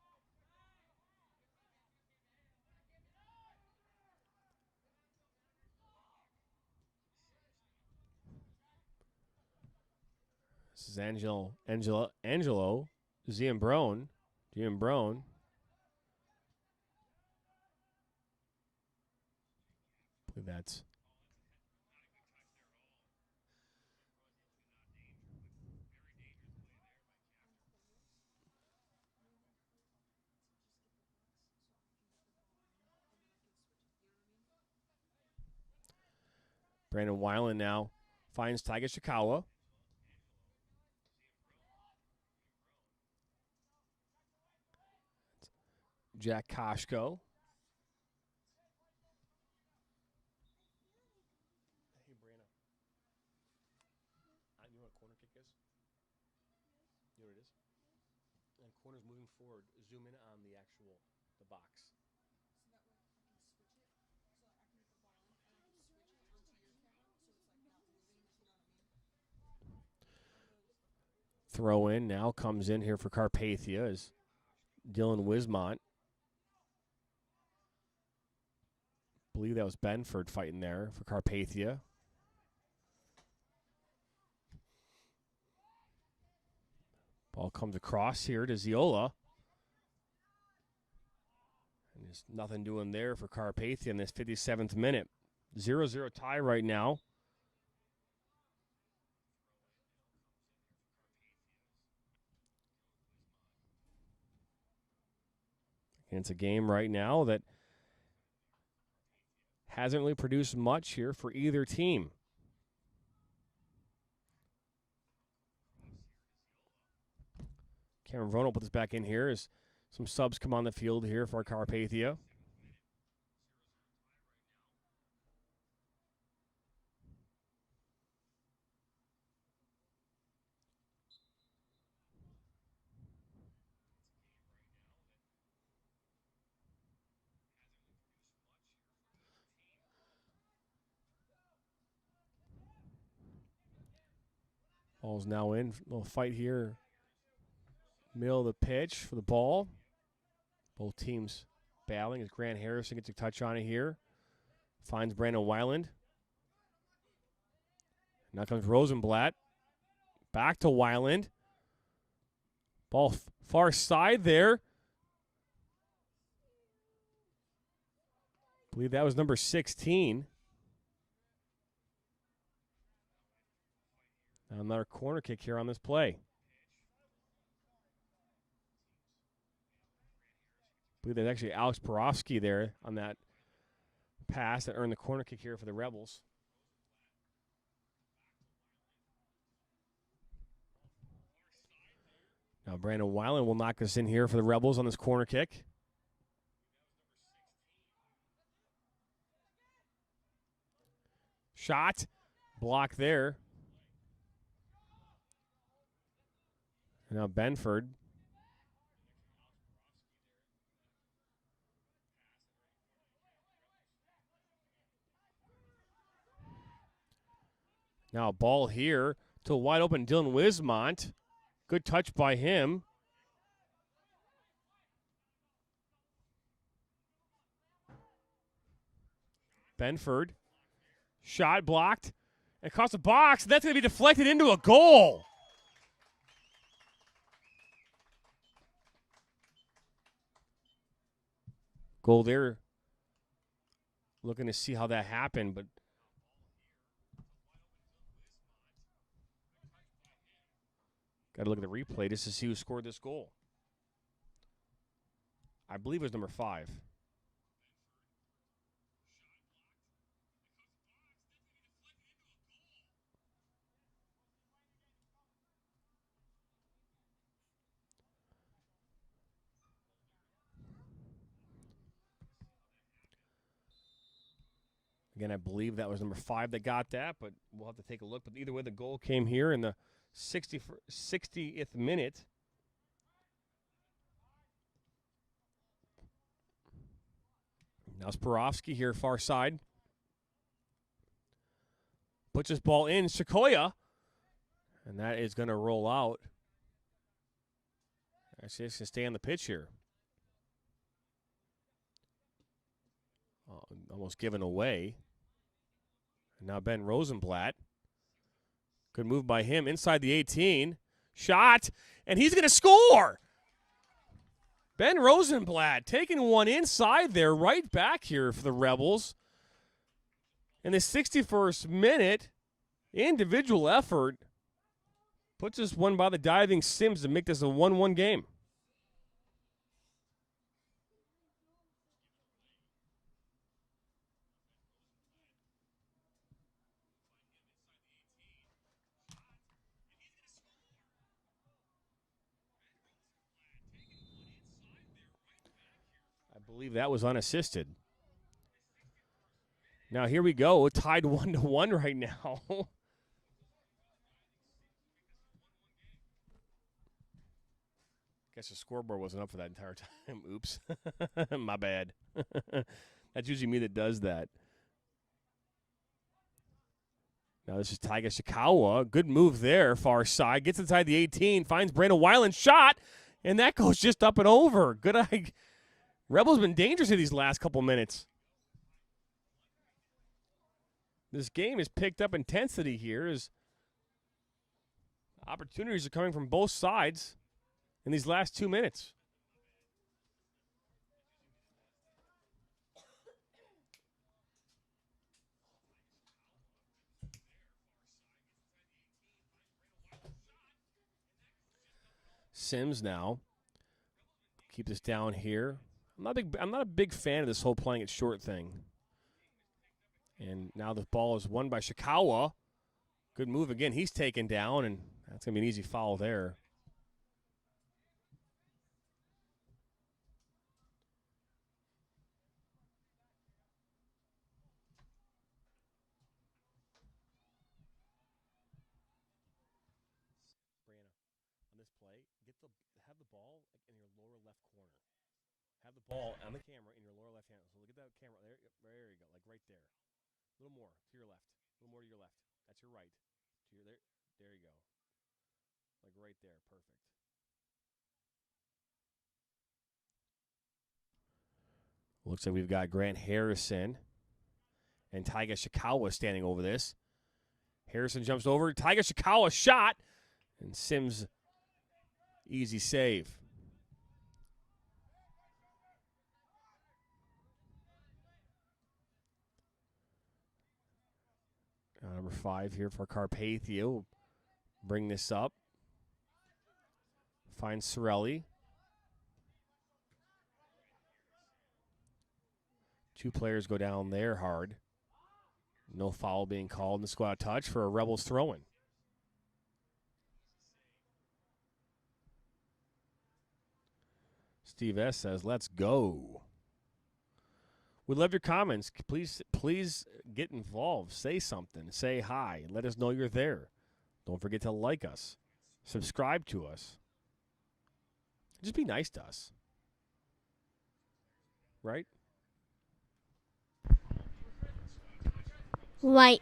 This is Angelo Giambrone. I believe that's Brandon Weiland now finds Taiga Shikawa. Jack Koshko. Hey, Brandon. You know what a corner kick is? You know what it is? And corner's moving forward. Zoom in on the box. Throw in now comes in here for Carpathia is Dylan Wismont. I believe that was Benford fighting there for Carpathia. Ball comes across here to Ziola. And there's nothing doing there for Carpathia in this 57th minute. 0-0 tie right now. And it's a game right now that hasn't really produced much here for either team. Cameron Vrono put this back in here as some subs come on the field here for Carpathia. Ball's now in. A little fight here. Middle of the pitch for the ball. Both teams battling as Grant Harrison gets a touch on it here. Finds Brandon Weiland. Now comes Rosenblatt. Back to Weiland. Ball far side there. I believe that was number 16. Now another corner kick here on this play. I believe there's actually Alex Porofsky there on that pass that earned the corner kick here for the Rebels. Now Brandon Weiland will knock this in here for the Rebels on this corner kick. Shot. Block there. And now Benford. Now a ball here to a wide open Dylan Wismont. Good touch by him. Benford. Shot blocked. Across the box. That's going to be deflected into a goal. Goal there. Looking to see how that happened, but got to look at the replay just to see who scored this goal. I believe it was number 5. Again, I believe that was number 5 that got that, but we'll have to take a look. But either way, the goal came here in the 60th minute. Now Sporofsky here, far side. Puts his ball in. Sequoia. And that is going to roll out. Actually, it's going to stay on the pitch here. Almost given away. And now Ben Rosenblatt. Good move by him inside the 18. Shot. And he's going to score. Ben Rosenblatt taking one inside there, right back here for the Rebels. In the 61st minute, individual effort puts this one by the diving Sims to make this a 1-1 game. I believe that was unassisted. Now here we go, tied 1-1 right now. Guess the scoreboard wasn't up for that entire time. Oops. My bad. That's usually me that does that. Now this is Taiga Shikawa. Good move there, far side. Gets inside the 18, finds Brandon Weiland, shot, and that goes just up and over. Good eye. Rebels been dangerous in these last couple minutes. This game has picked up intensity here as opportunities are coming from both sides in these last 2 minutes. Sims now. Keep this down here. I'm not a big fan of this whole playing it short thing. And now the ball is won by Shikawa. Good move again. He's taken down, and that's going to be an easy foul there. Brianna, on this play, have the ball in your lower left corner. Have the ball on the camera in your lower left hand. So look at that camera. There you go, like right there. A little more to your left. A little more to your left. That's your right. To your there. There you go. Like right there. Perfect. Looks like we've got Grant Harrison and Taiga Shikawa standing over this. Harrison jumps over. Taiga Shikawa shot. And Sims, easy save. Number 5 here for Carpathia. We'll bring this up. Finds Sorelli. 2 players go down there hard. No foul being called in the squad touch for a Rebels throw-in. Steve S. says, let's go. We love your comments. Please get involved. Say something. Say hi. Let us know you're there. Don't forget to like us. Subscribe to us. Just be nice to us. Right? Right.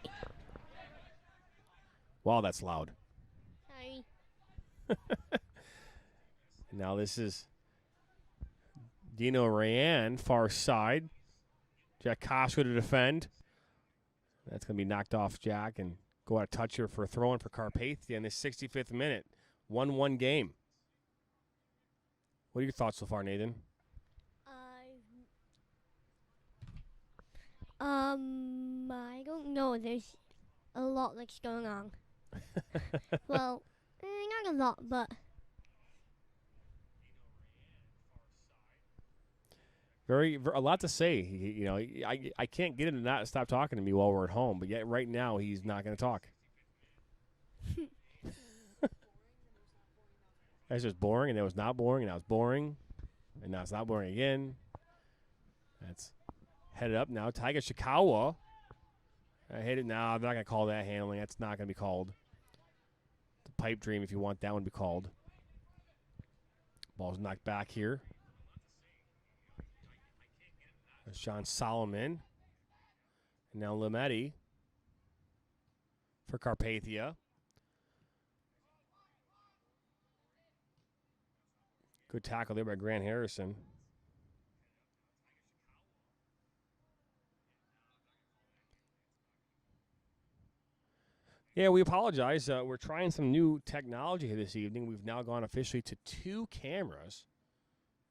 Wow, that's loud. Sorry. Now this is Dino Rayan, far side. Jack Costco to defend. That's going to be knocked off Jack and go out of touch here for a throw-in for Carpathia in this 65th minute. 1-1 game. What are your thoughts so far, Nathan? I don't know. There's a lot that's going on. Well, not a lot, but a lot to say. I can't get him to not stop talking to me while we're at home, but yet right now he's not going to talk. That's just boring, and it was not boring, and now it's boring, and now it's not boring again. That's headed up now. Taiga Shikawa. I hit it now. I'm not going to call that handling. That's not going to be called. The pipe dream, if you want that one to be called. Ball's knocked back here. There's John Solomon. And now Limetti for Carpathia. Good tackle there by Grant Harrison. Yeah, we apologize. We're trying some new technology here this evening. We've now gone officially to 2 cameras.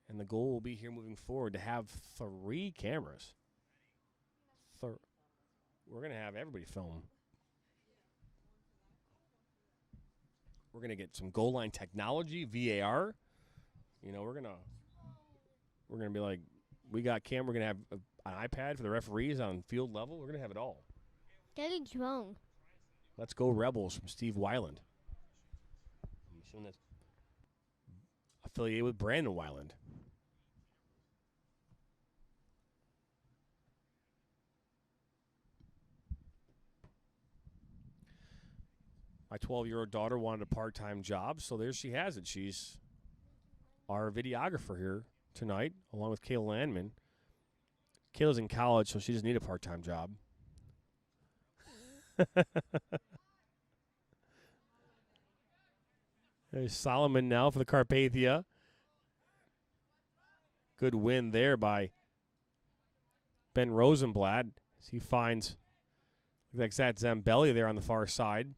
And the goal will be here moving forward to have 3 cameras. We're going to have everybody film. We're going to get some goal line technology, VAR. You know, we're going to be like, we got camera. We're going to have an iPad for the referees on field level. We're going to have it all. Get a drone. Let's go Rebels from Steve Weiland. I'm assuming that's affiliated with Brandon Weiland. My 12-year-old daughter wanted a part-time job, so there she has it. She's our videographer here tonight, along with Kayla Landman. Kayla's in college, so she doesn't need a part-time job. There's Solomon now for the Carpathia. Good win there by Ben Rosenblatt as he finds, looks like that Zambelli there on the far side.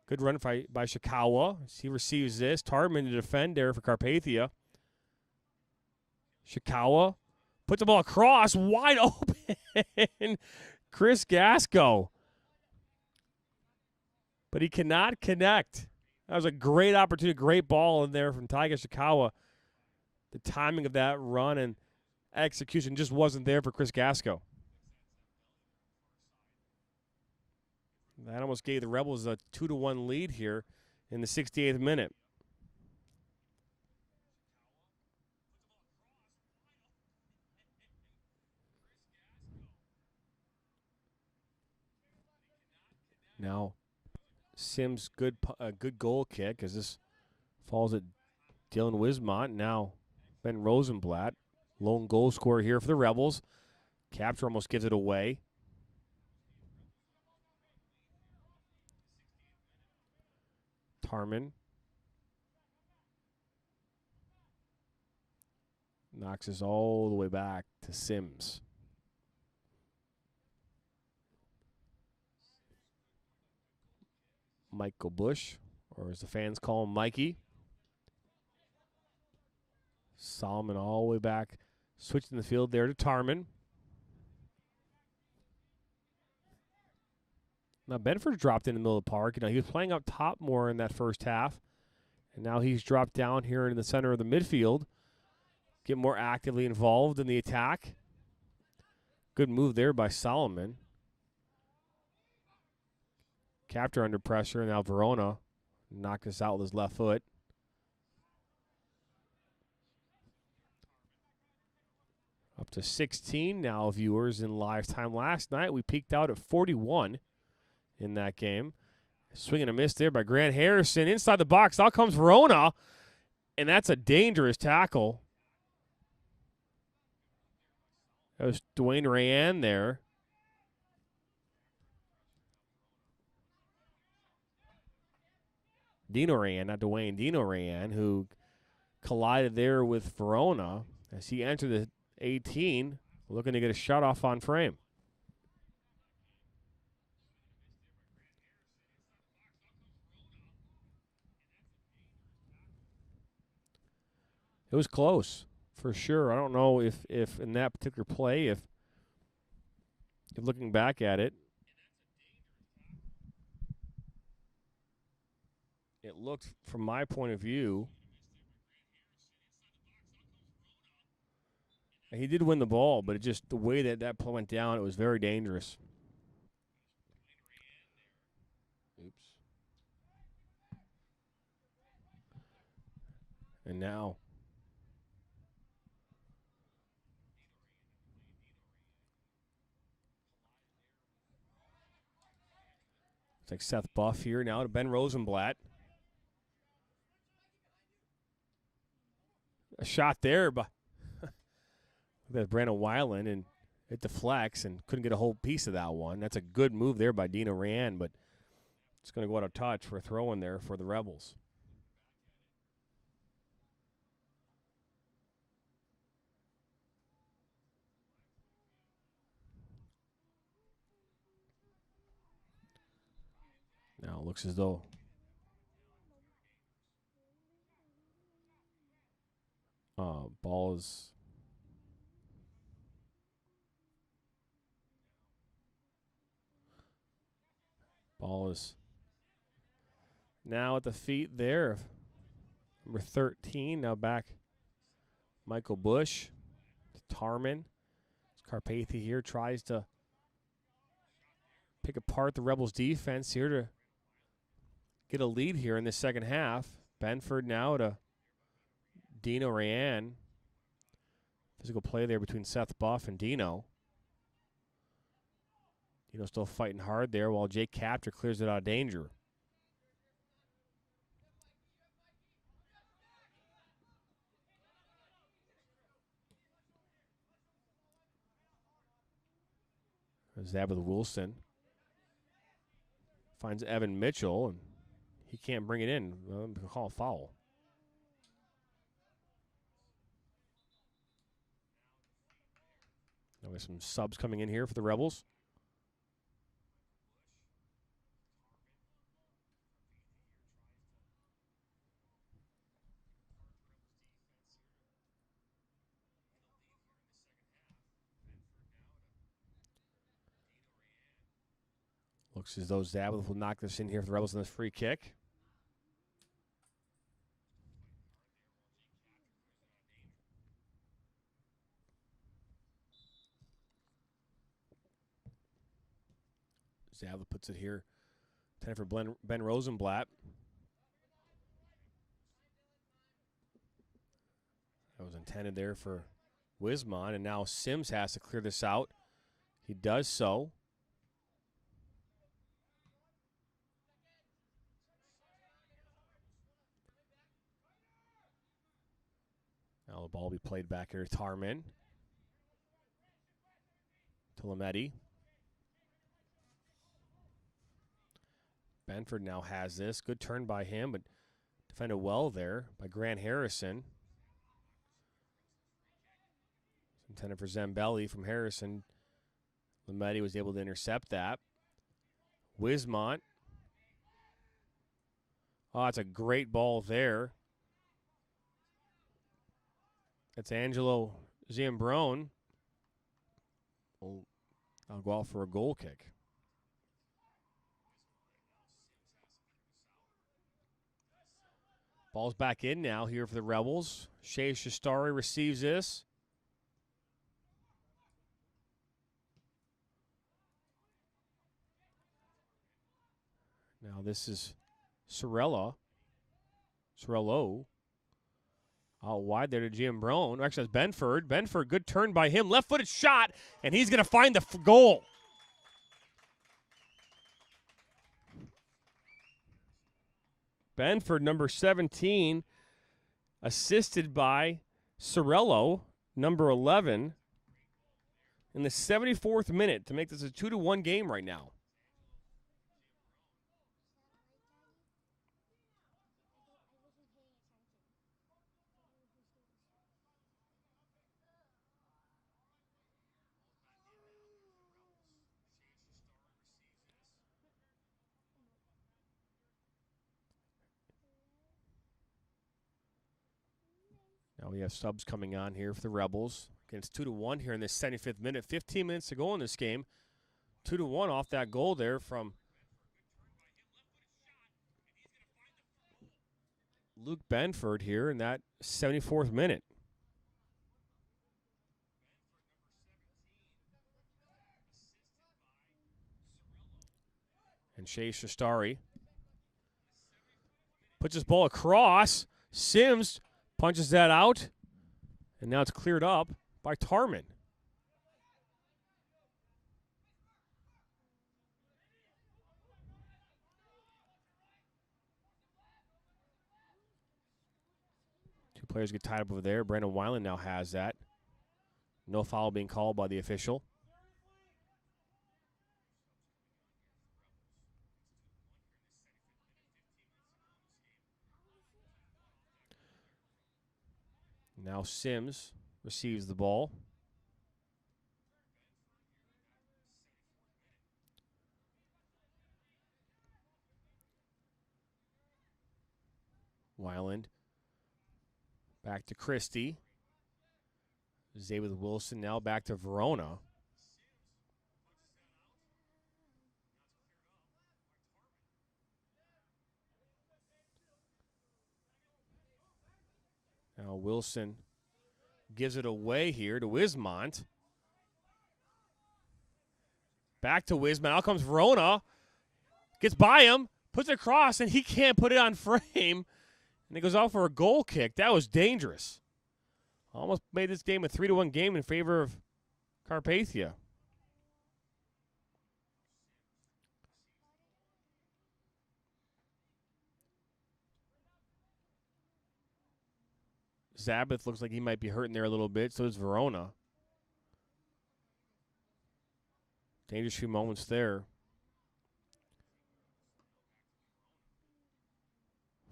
Good run by Shikawa. He receives this. Tarman to defend there for Carpathia. Shikawa puts the ball across, wide open. Chris Gasco. But he cannot connect. That was a great opportunity, great ball in there from Taiga Shikawa. The timing of that run and execution just wasn't there for Chris Gasco. That almost gave the Rebels a 2-1 lead here in the 68th minute. Now, Sims' good goal kick as this falls at Dylan Wismont. Now, Ben Rosenblatt, lone goal scorer here for the Rebels. Capture almost gives it away. Tarman knocks us all the way back to Sims. Michael Bush, or as the fans call him, Mikey. Solomon all the way back, switching the field there to Tarman. Now, Benford's dropped in the middle of the park. You know, he was playing up top more in that first half, and now he's dropped down here in the center of the midfield, get more actively involved in the attack. Good move there by Solomon. Capture under pressure, and now Verona knocked us out with his left foot. Up to 16 now viewers in live time. Last night we peaked out at 41 in that game. Swing and a miss there by Grant Harrison. Inside the box, out comes Verona, and that's a dangerous tackle. That was Dwayne Rayan there. Dino Rayan, not Dwayne, Dino Rayan, who collided there with Verona as he entered the 18, looking to get a shot off on frame. It was close, for sure. I don't know if in that particular play, if looking back at it, it looked, from my point of view, he did win the ball, but it just, the way that play went down, it was very dangerous. Oops. And now it's like Seth Buff here now to Ben Rosenblatt. A shot there, but There's Brandon Weiland, and it deflects and couldn't get a whole piece of that one. That's a good move there by Dino Rand, but it's going to go out of touch for a throw in there for the Rebels. Now it looks as though ball is now at the feet there of number 13. Now back Michael Bush. Tarman. Carpathia here tries to pick apart the Rebels defense here to get a lead here in the second half. Benford now to Dino Rayan. Physical play there between Seth Buff and Dino. Dino still fighting hard there while Jake Captor clears it out of danger. Zab with Wilson. Finds Evan Mitchell, and he can't bring it in. Well, call a foul. Now we have some subs coming in here for the Rebels. Looks as though Zabeth will knock this in here for the Rebels on this free kick. Zabeth puts it here. 10 for Ben Rosenblatt. That was intended there for Wismont, and now Sims has to clear this out. He does so. Now the ball will be played back here to Tarman. To Lametti. Benford now has this. Good turn by him, but defended well there by Grant Harrison. Intended for Zambelli from Harrison. Lametti was able to intercept that. Wismont. Oh, that's a great ball there. That's Angelo Zambrone. I'll go out for a goal kick. Ball's back in now here for the Rebels. Shea Shastari receives this. Now this is Sorello. Out wide there to Jim Brown. Actually, that's Benford. Benford, good turn by him. Left-footed shot, and he's going to find the goal. Benford, number 17, assisted by Sorello, number 11, in the 74th minute to make this a 2-1 game right now. Now we have subs coming on here for the Rebels. Again, it's 2-1 here in this 75th minute. 15 minutes to go in this game. 2-1 off that goal there from Luke Benford here in that 74th minute. And Shea Shastari puts his ball across. Sims punches that out, and now it's cleared up by Tarman. Two players get tied up over there. Brandon Weiland now has that. No foul being called by the official. Now Sims receives the ball. Weiland. Back to Christie. Zay with Wilson now back to Verona. Now Wilson gives it away here to Wismont. Back to Wismont. Out comes Verona. Gets by him. Puts it across, and he can't put it on frame. And it goes out for a goal kick. That was dangerous. Almost made this game a 3-1 game in favor of Carpathia. Zabeth looks like he might be hurting there a little bit. So does Verona. Dangerous few moments there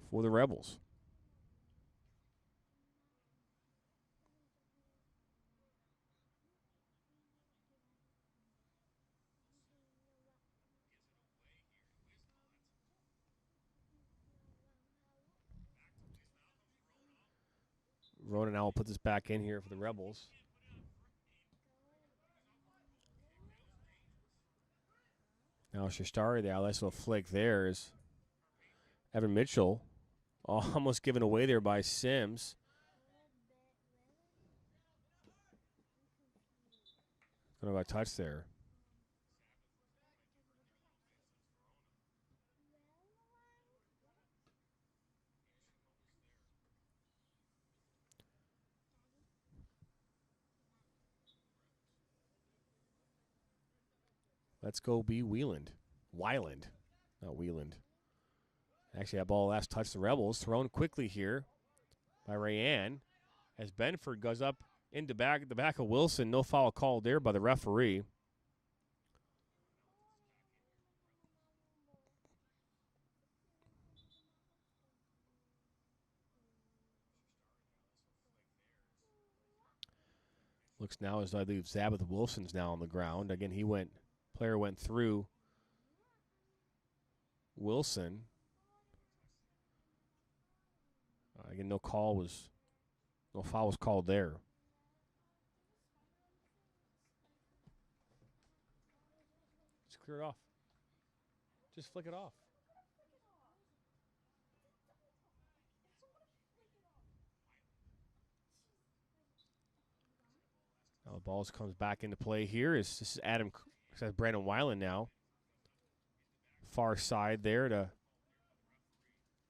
for the Rebels. Verona now will put this back in here for the Rebels. Now Shastari there. Nice little flick there is Evan Mitchell. Almost given away there by Sims. Going to have a touch there. Let's go be Wieland. Weiland, not Wieland. Actually, that ball last touched the Rebels. Thrown quickly here by Rayanne as Benford goes up into the back of Wilson. No foul called there by the referee. Looks now as though I believe Zabeth Wilson's now on the ground. Again, player went through Wilson. Again, no foul was called there. Just clear it off. Just flick it off. Now the ball comes back into play here. This is Brandon Weiland now. Far side there to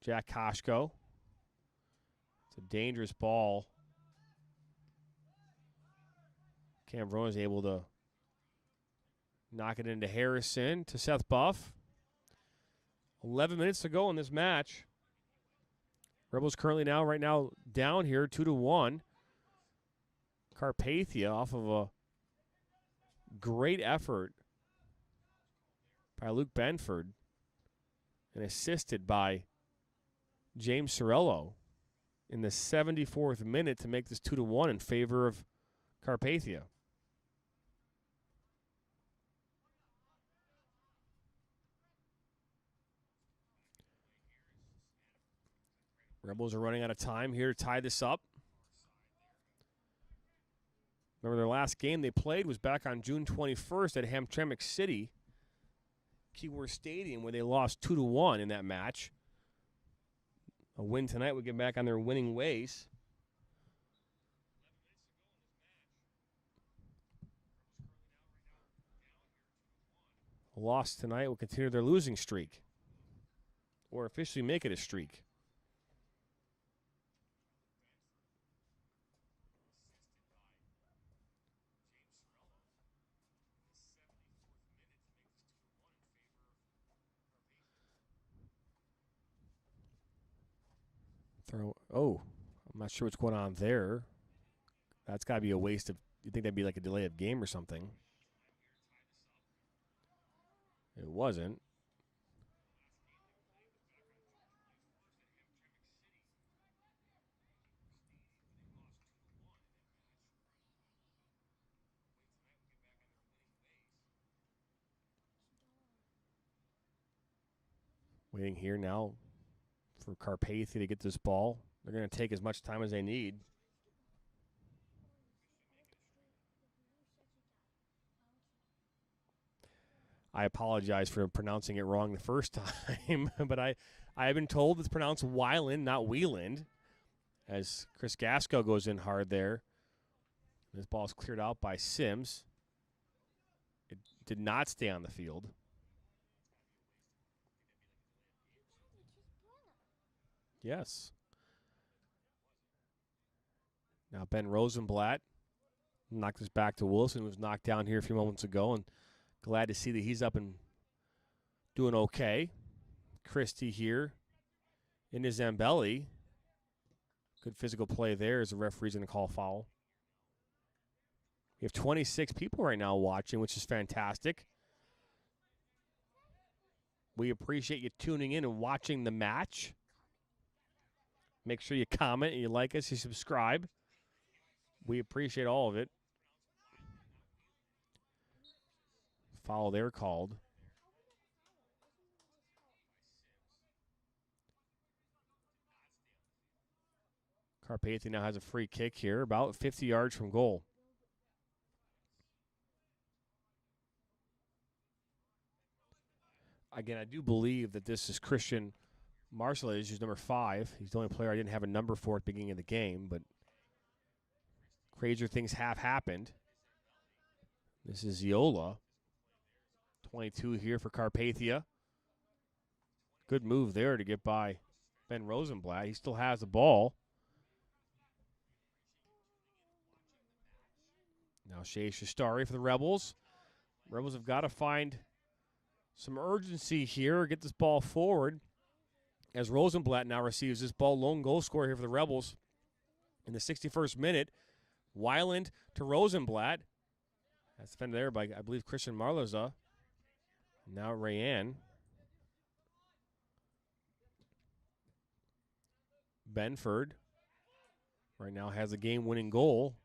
Jack Koshko. It's a dangerous ball. Cam Verona's able to knock it into Harrison to Seth Buff. 11 minutes to go in this match. Rebels currently right now down here 2-1. Carpathia off of a great effort by Luke Benford and assisted by James Sorello in the 74th minute to make this 2-1 in favor of Carpathia. Rebels are running out of time here to tie this up. Remember, their last game they played was back on June 21st at Hamtramck City, Keyworth Stadium, where they lost 2-1 in that match. A win tonight would get back on their winning ways. A loss tonight will continue their losing streak, or officially make it a streak. I'm not sure what's going on there. That's got to be a waste of you'd think that'd be like a delay of game or something. It wasn't. Waiting here now for Carpathia to get this ball. They're going to take as much time as they need. I apologize for pronouncing it wrong the first time, but I have been told it's pronounced Weiland, not Wieland, as Chris Gasco goes in hard there. This ball is cleared out by Sims. It did not stay on the field. Yes. Now Ben Rosenblatt knocked this back to Wilson, who was knocked down here a few moments ago, and glad to see that he's up and doing okay. Christie here in his Zambelli. Good physical play there as the referee's going to call foul. We have 26 people right now watching, which is fantastic. We appreciate you tuning in and watching the match. Make sure you comment and you like us, you subscribe. We appreciate all of it. Foul there called. Carpathia now has a free kick here, about 50 yards from goal. Again, I do believe that this is Christian Marcelage, who's number 5. He's the only player I didn't have a number for at the beginning of the game, but crazier things have happened. This is Ziola. 22 here for Carpathia. Good move there to get by Ben Rosenblatt. He still has the ball. Now Shea Shastari for the Rebels. Rebels have got to find some urgency here, get this ball forward, as Rosenblatt now receives this ball. Lone goal scorer here for the Rebels in the 61st minute. Weiland to Rosenblatt. That's defended there by, I believe, Christian Marlaza. Now Rayan. Benford right now has a game-winning goal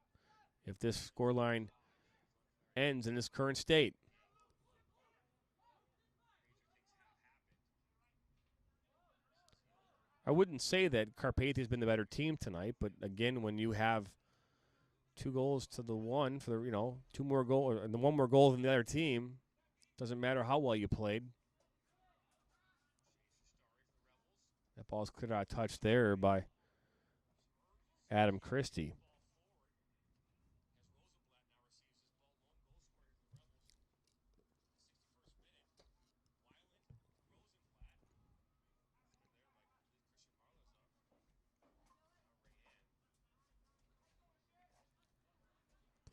if this scoreline ends in this current state. I wouldn't say that Carpathia has been the better team tonight, but again, when you have 2 goals to the 1 for the, 2 more goals and the 1 more goal than the other team, doesn't matter how well you played. That ball's cleared out of touch there by Adam Christie.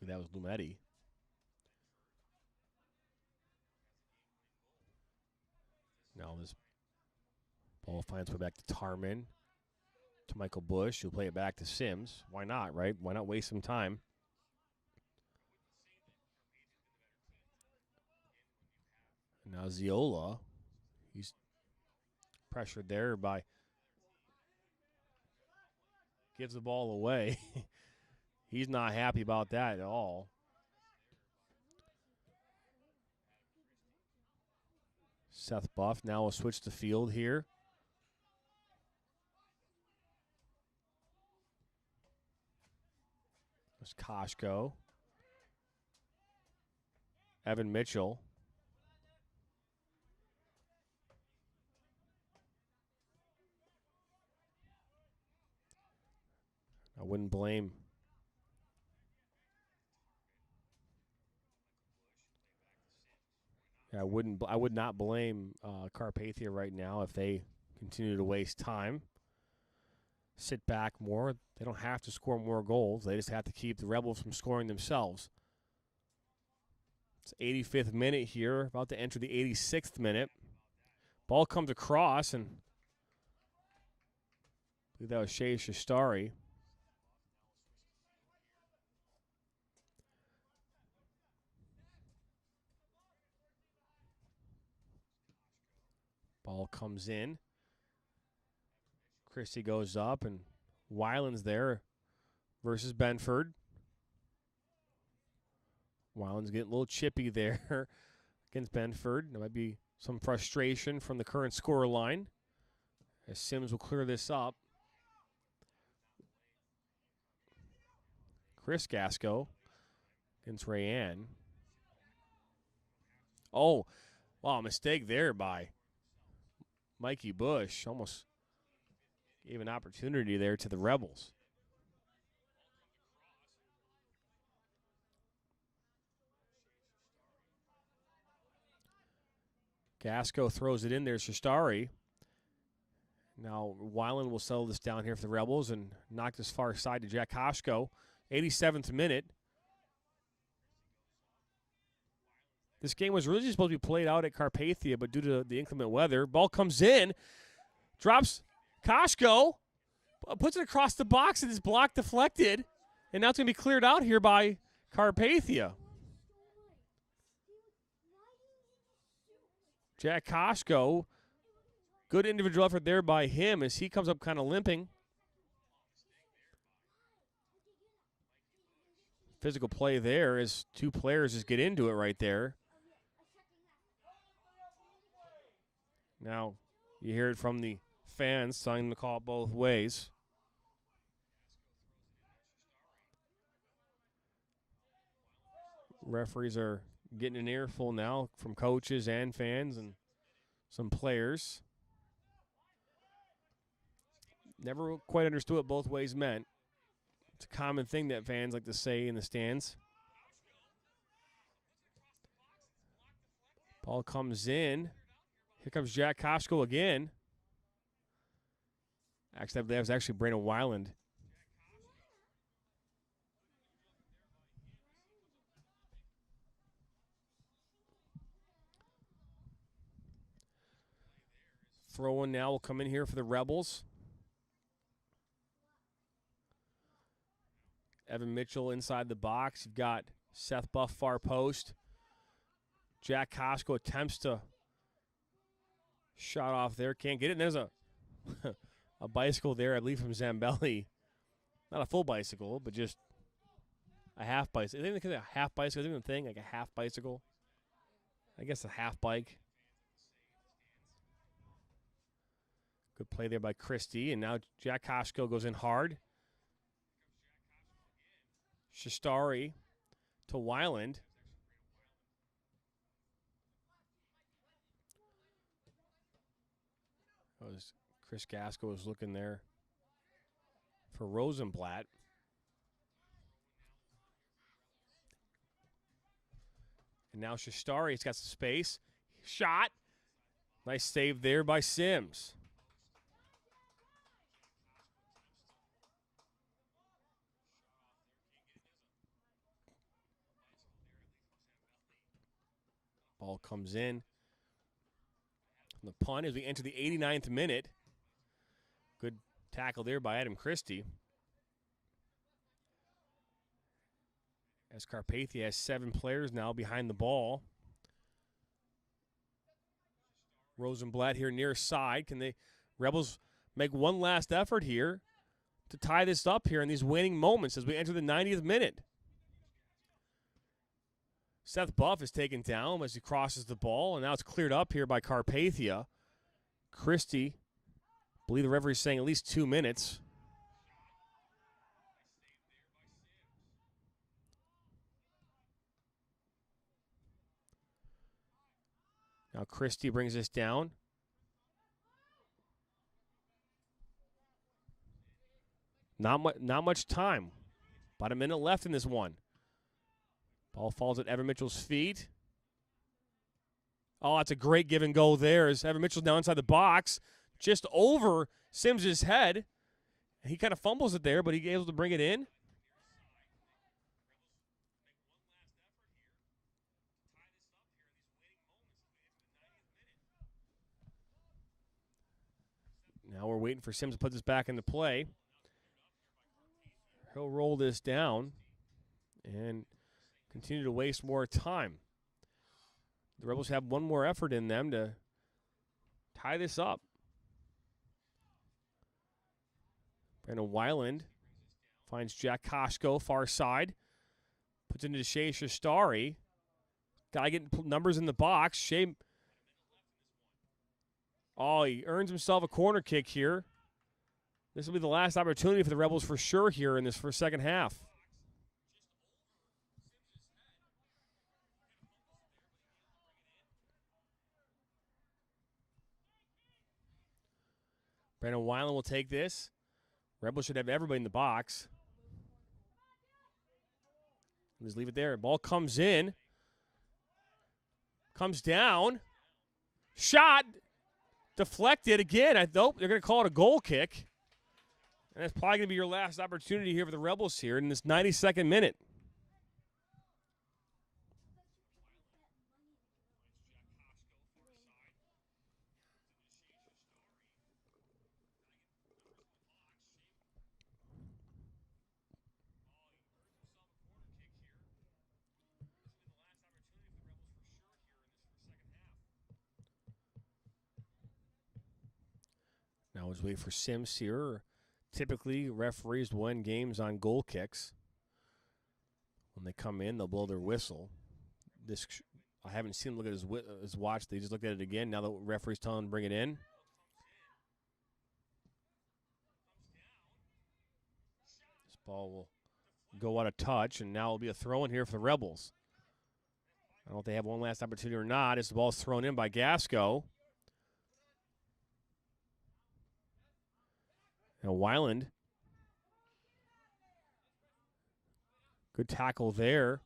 That was Lumetti. Now this ball finds way back to Tarman, to Michael Bush, who'll play it back to Sims. Why not, right? Why not waste some time? And now Ziola, he's pressured there by, gives the ball away. He's not happy about that at all. Seth Buff now will switch the field here. There's Koshko. Evan Mitchell. I wouldn't blame I would not blame Carpathia right now if they continue to waste time. Sit back more. They don't have to score more goals. They just have to keep the Rebels from scoring themselves. It's 85th minute here, about to enter the 86th minute. Ball comes across, and I believe that was Shea Shastari. comes in. Christie goes up, and Weiland's there versus Benford. Weiland's getting a little chippy there against Benford. There might be some frustration from the current score line as Sims will clear this up. Chris Gasco against Rayanne. Oh, wow, mistake there by Mikey Bush. Almost gave an opportunity there to the Rebels. Gasco throws it in there, Shastari. Now Weiland will settle this down here for the Rebels and knock this far side to Jack Koshko. 87th minute. This game was really supposed to be played out at Carpathia, but due to the inclement weather, ball comes in, drops Koshko, puts it across the box, and is block deflected, and now it's going to be cleared out here by Carpathia. Jack Koshko, good individual effort there by him as he comes up kind of limping. Physical play there as two players just get into it right there. Now you hear it from the fans telling them to call it both ways. Referees are getting an earful now from coaches and fans and some players. Never quite understood what both ways meant. It's a common thing that fans like to say in the stands. Ball comes in. Here comes Jack Koshko again. Actually, that was actually Brandon Weiland. Throw-in now will come in here for the Rebels. Evan Mitchell inside the box. You've got Seth Buff far post. Jack Koshko attempts to shot off there. Can't get it. And there's a a bicycle there, I believe, from Zambelli. Not a full bicycle, but just a half bicycle. I think a half bicycle. Isn't even a thing, like a half bicycle. I guess a half bike. Good play there by Christie. And now Jack Koshko goes in hard. Shastari to Weiland. Chris Gasco was looking there for Rosenblatt. And now Shastari's got some space. Shot. Nice save there by Sims. Ball comes in. The punt as we enter the 89th minute. Good tackle there by Adam Christie. As Carpathia has 7 players now behind the ball. Rosenblatt here near side. Can the Rebels make one last effort here to tie this up here in these waning moments as we enter the 90th minute? Seth Buff is taken down as he crosses the ball, and now it's cleared up here by Carpathia. Christie, I believe the referee is saying at least 2 minutes. Now Christie brings this down. Not much time. About a minute left in this one. Ball falls at Evan Mitchell's feet. Oh, that's a great give and go there as Evan Mitchell's now inside the box, just over Sims' head. He kind of fumbles it there, but he's able to bring it in. Now we're waiting for Sims to put this back into play. He'll roll this down and continue to waste more time. The Rebels have one more effort in them to tie this up. Brandon Weiland finds Jack Koshko, far side. Puts it into Shea Shastari. Got to get numbers in the box. Shea. Oh, he earns himself a corner kick here. This will be the last opportunity for the Rebels for sure here in this first second half. Brandon Weiland will take this. Rebels should have everybody in the box. Just leave it there. Ball comes in. Comes down. Shot. Deflected again. Nope, they're going to call it a goal kick. And that's probably going to be your last opportunity here for the Rebels here in this 92nd minute. Now let's wait for Sims here. Typically, referees win games on goal kicks. When they come in, they'll blow their whistle. I haven't seen him look at his watch. They just looked at it again. Now the referee's telling him to bring it in. This ball will go out of touch, and now it'll be a throw-in here for the Rebels. I don't know if they have one last opportunity or not as the ball's thrown in by Gasco. Now Weiland. Good tackle there.